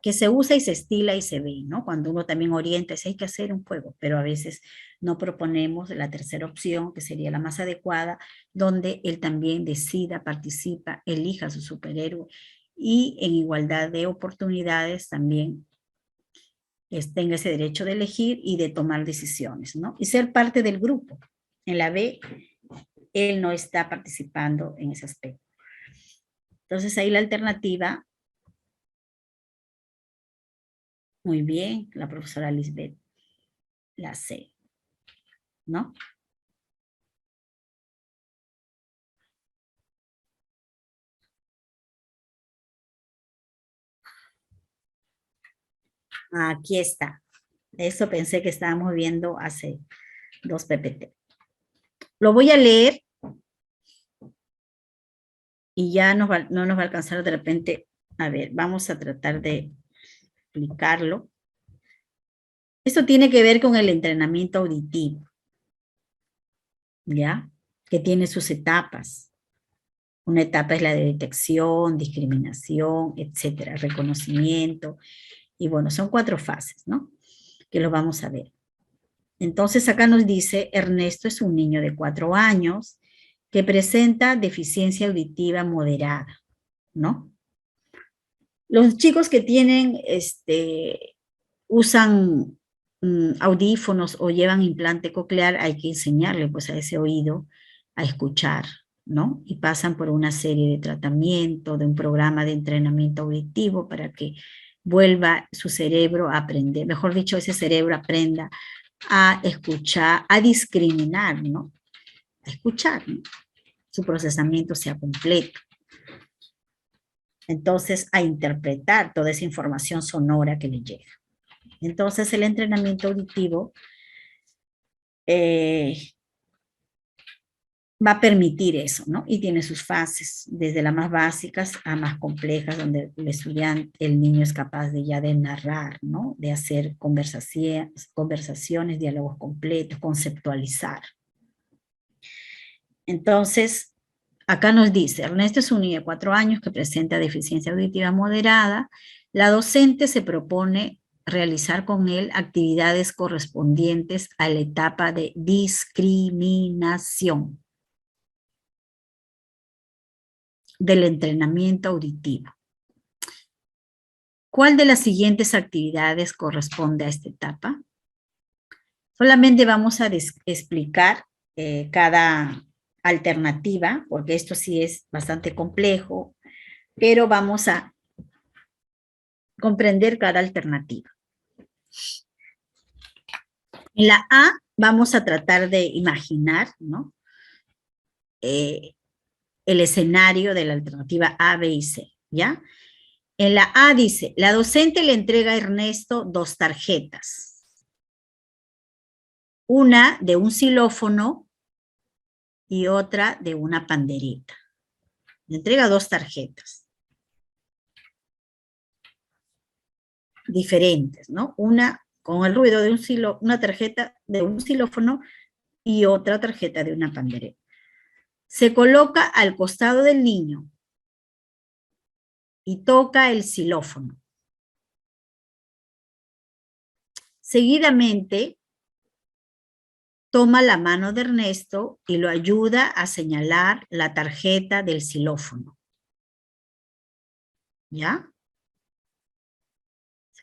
Que se usa y se estila y se ve, ¿no? Cuando uno también orienta, hay que hacer un juego, pero a veces no proponemos la tercera opción, que sería la más adecuada, donde él también decida, participa, elija su superhéroe y en igualdad de oportunidades también tenga ese derecho de elegir y de tomar decisiones, ¿no? Y ser parte del grupo. En la B, él no está participando en ese aspecto. Entonces ahí la alternativa Muy bien, la profesora Lisbeth. La C, ¿no? Aquí está. Eso pensé que estábamos viendo hace 2 PPT. Lo voy a leer y ya no nos va a alcanzar de repente. A ver, vamos a tratar de explicarlo. Esto tiene que ver con el entrenamiento auditivo, ¿ya? Que tiene sus etapas. Una etapa es la de detección, discriminación, etcétera, reconocimiento. Y bueno, son 4 fases, ¿no? Que lo vamos a ver. Entonces acá nos dice, Ernesto es un niño de 4 años que presenta deficiencia auditiva moderada, ¿no? Los chicos que tienen, usan audífonos o llevan implante coclear, hay que enseñarle pues a ese oído a escuchar, ¿no? Y pasan por una serie de tratamientos, de un programa de entrenamiento auditivo para que vuelva su cerebro a aprender, mejor dicho, ese cerebro aprenda a escuchar, a discriminar, ¿no? A escuchar, ¿no? Su procesamiento sea completo. Entonces, a interpretar toda esa información sonora que le llega. Entonces, el entrenamiento auditivo va a permitir eso, ¿no? Y tiene sus fases, desde las más básicas a más complejas, donde el estudiante, el niño es capaz de ya de narrar, ¿no? De hacer conversaciones, diálogos completos, conceptualizar. Entonces, acá nos dice, Ernesto es un niño de 4 años que presenta deficiencia auditiva moderada. La docente se propone realizar con él actividades correspondientes a la etapa de discriminación del entrenamiento auditivo. ¿Cuál de las siguientes actividades corresponde a esta etapa? Solamente vamos a explicar cada alternativa, porque esto sí es bastante complejo, pero vamos a comprender cada alternativa. En la A vamos a tratar de imaginar, ¿no? El escenario de la alternativa A, B y C, ¿ya? En la A dice, la docente le entrega a Ernesto 2 tarjetas. Una de un xilófono y otra de una pandereta. Le entrega 2 tarjetas. Diferentes, ¿no? Una con el ruido de una tarjeta de un xilófono y otra tarjeta de una pandereta. Se coloca al costado del niño y toca el xilófono. Seguidamente, toma la mano de Ernesto y lo ayuda a señalar la tarjeta del xilófono. ¿Ya?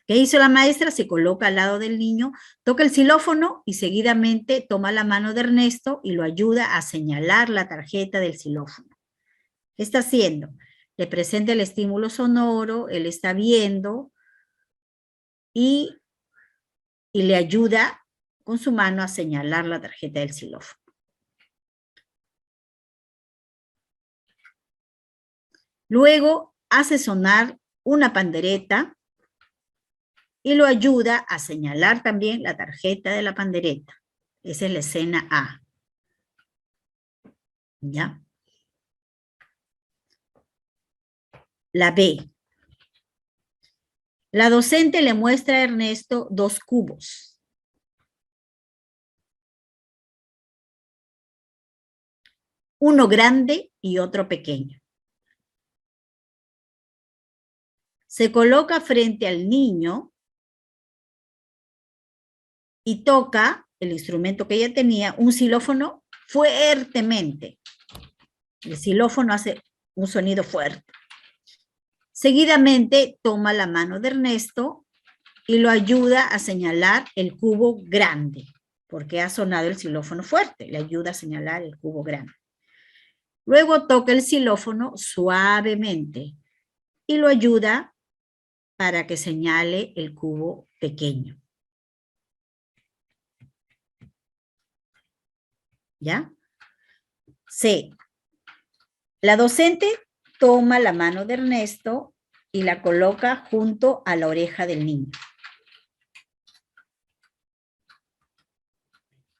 ¿Qué hizo la maestra? Se coloca al lado del niño, toca el xilófono y seguidamente toma la mano de Ernesto y lo ayuda a señalar la tarjeta del xilófono. ¿Qué está haciendo? Le presenta el estímulo sonoro, él está viendo y le ayuda con su mano a señalar la tarjeta del xilófono. Luego hace sonar una pandereta y lo ayuda a señalar también la tarjeta de la pandereta. Esa es la escena A. ¿Ya? La B. La docente le muestra a Ernesto 2 cubos. Uno grande y otro pequeño. Se coloca frente al niño y toca el instrumento que ella tenía, un xilófono, fuertemente. El xilófono hace un sonido fuerte. Seguidamente toma la mano de Ernesto y lo ayuda a señalar el cubo grande, porque ha sonado el xilófono fuerte, le ayuda a señalar el cubo grande. Luego toca el xilófono suavemente y lo ayuda para que señale el cubo pequeño. ¿Ya? C. La docente toma la mano de Ernesto y la coloca junto a la oreja del niño,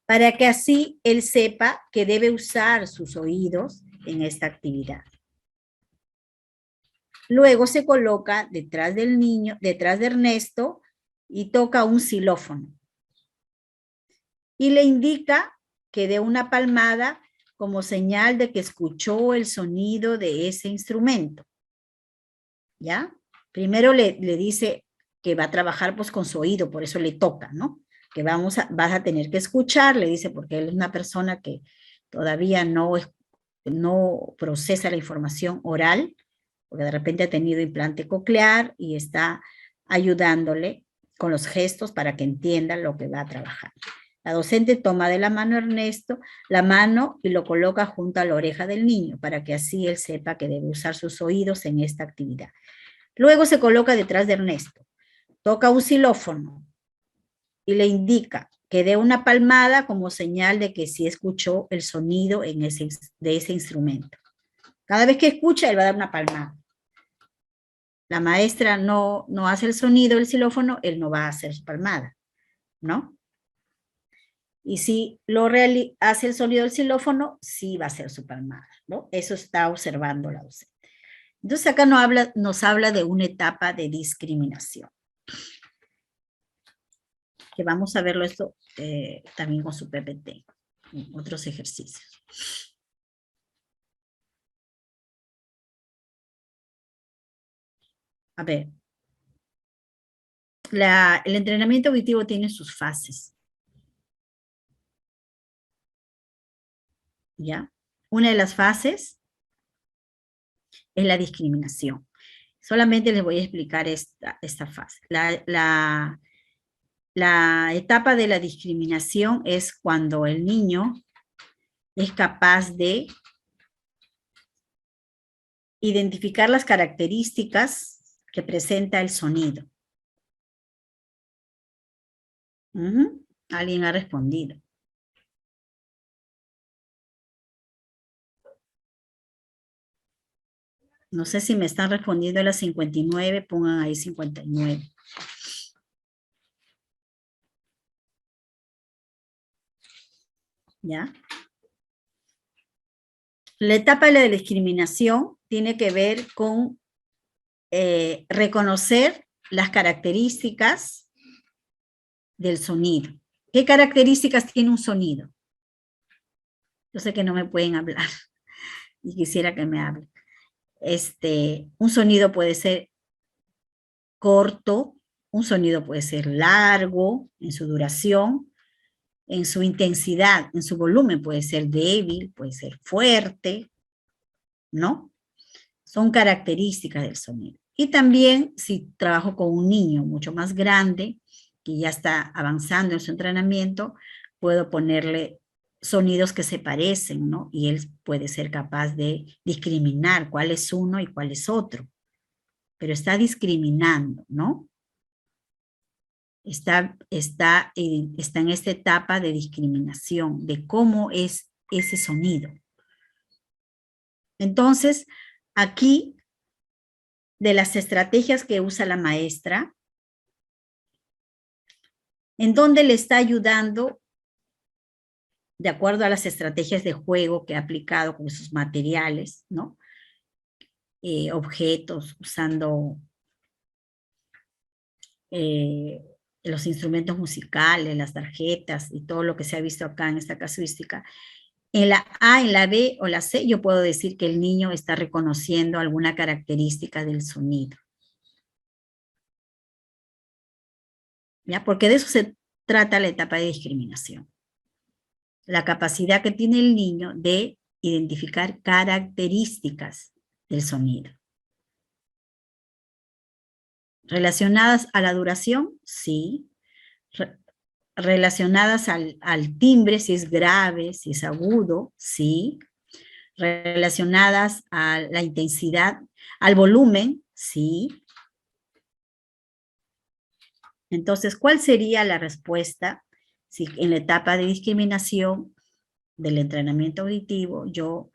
para que así él sepa que debe usar sus oídos en esta actividad. Luego se coloca detrás del niño, detrás de Ernesto, y toca un xilófono. Y le indica que dé una palmada como señal de que escuchó el sonido de ese instrumento. ¿Ya? Primero le dice que va a trabajar pues con su oído, por eso le toca, ¿no? Que vas a tener que escuchar, le dice, porque él es una persona que todavía no procesa la información oral, porque de repente ha tenido implante coclear y está ayudándole con los gestos para que entienda lo que va a trabajar. La docente toma de la mano a Ernesto la mano y lo coloca junto a la oreja del niño, para que así él sepa que debe usar sus oídos en esta actividad. Luego se coloca detrás de Ernesto, toca un xilófono y le indica que dé una palmada como señal de que sí escuchó el sonido de ese instrumento. Cada vez que escucha, él va a dar una palmada. La maestra no hace el sonido del xilófono, él no va a hacer su palmada, ¿no? Y si hace el sonido del xilófono, sí va a hacer su palmada, ¿no? Eso está observando la docente. Entonces acá nos habla de una etapa de discriminación. Que vamos a verlo esto también con su PPT, en otros ejercicios. A ver, el entrenamiento auditivo tiene sus fases. ¿Ya? Una de las fases es la discriminación. Solamente les voy a explicar esta fase. La etapa de la discriminación es cuando el niño es capaz de identificar las características que presenta el sonido. Alguien ha respondido. No sé si me están respondiendo a las 59, pongan ahí 59. ¿Ya? La etapa de la discriminación tiene que ver con reconocer las características del sonido. ¿Qué características tiene un sonido? Yo sé que no me pueden hablar y quisiera que me hablen. Un sonido puede ser corto, un sonido puede ser largo en su duración, en su intensidad, en su volumen puede ser débil, puede ser fuerte, ¿no? Son características del sonido. Y también si trabajo con un niño mucho más grande, que ya está avanzando en su entrenamiento, puedo ponerle sonidos que se parecen, ¿no? Y él puede ser capaz de discriminar cuál es uno y cuál es otro. Pero está discriminando, ¿no? Está en esta etapa de discriminación, de cómo es ese sonido. Entonces, aquí, de las estrategias que usa la maestra, en donde le está ayudando, de acuerdo a las estrategias de juego que ha aplicado con sus materiales, ¿no? Objetos, usando los instrumentos musicales, las tarjetas y todo lo que se ha visto acá en esta casuística. En la A, en la B o la C, yo puedo decir que el niño está reconociendo alguna característica del sonido. ¿Ya? Porque de eso se trata la etapa de discriminación. La capacidad que tiene el niño de identificar características del sonido. ¿Relacionadas a la duración? Sí. ¿Relacionadas al timbre, si es grave, si es agudo? Sí. ¿Relacionadas a la intensidad, al volumen? Sí. Entonces, ¿cuál sería la respuesta si en la etapa de discriminación del entrenamiento auditivo yo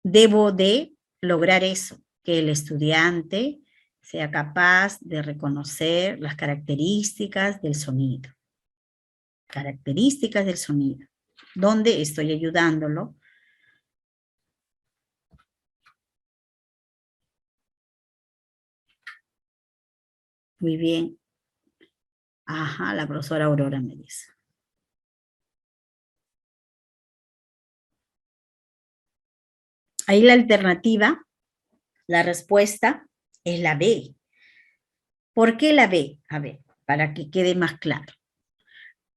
debo de lograr eso, que el estudiante sea capaz de reconocer las características del sonido? Características del sonido. ¿Dónde estoy ayudándolo? Muy bien. Ajá, la profesora Aurora me dice. Ahí la alternativa, la respuesta es la B. ¿Por qué la B? A ver, para que quede más claro.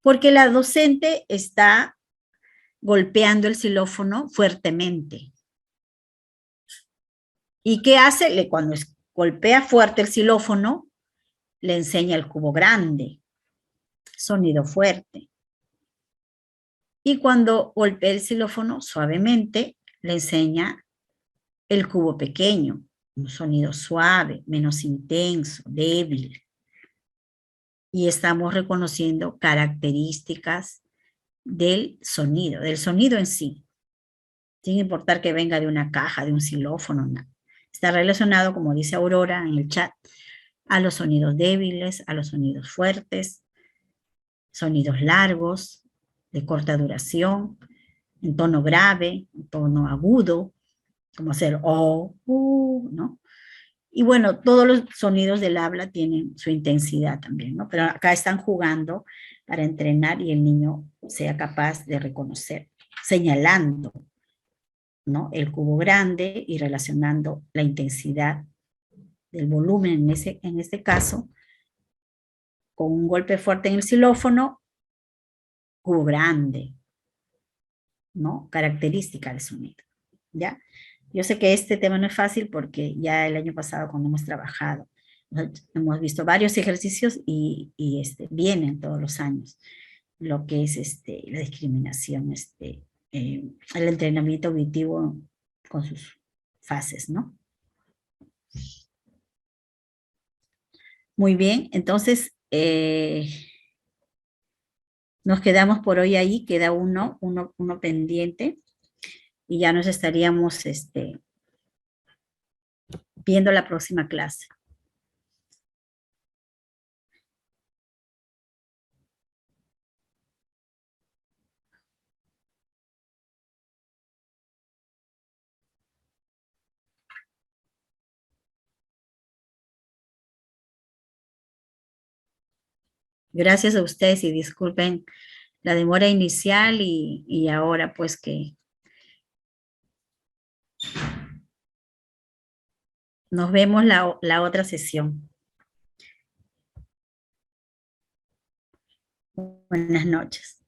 Porque la docente está golpeando el xilófono fuertemente. ¿Y qué hace? Cuando golpea fuerte el xilófono, le enseña el cubo grande, sonido fuerte. Y cuando golpea el xilófono suavemente, le enseña el cubo pequeño, un sonido suave, menos intenso, débil. Y estamos reconociendo características del sonido en sí, sin importar que venga de una caja, de un xilófono, no. Está relacionado, como dice Aurora en el chat, a los sonidos débiles, a los sonidos fuertes, sonidos largos, de corta duración, en tono grave, en tono agudo, como hacer o, ¿no? Y bueno, todos los sonidos del habla tienen su intensidad también, ¿no? Pero acá están jugando para entrenar y el niño sea capaz de reconocer, señalando, ¿no? El cubo grande y relacionando la intensidad del volumen en este caso, con un golpe fuerte en el xilófono, cubo grande, ¿no? Característica del sonido, ¿ya? Yo sé que este tema no es fácil porque ya el año pasado cuando hemos trabajado, hemos visto varios ejercicios y vienen todos los años lo que es la discriminación, el entrenamiento auditivo con sus fases, ¿no? Muy bien, entonces nos quedamos por hoy ahí, queda uno pendiente y ya nos estaríamos viendo la próxima clase. Gracias a ustedes y disculpen la demora inicial y ahora pues que nos vemos la otra sesión. Buenas noches.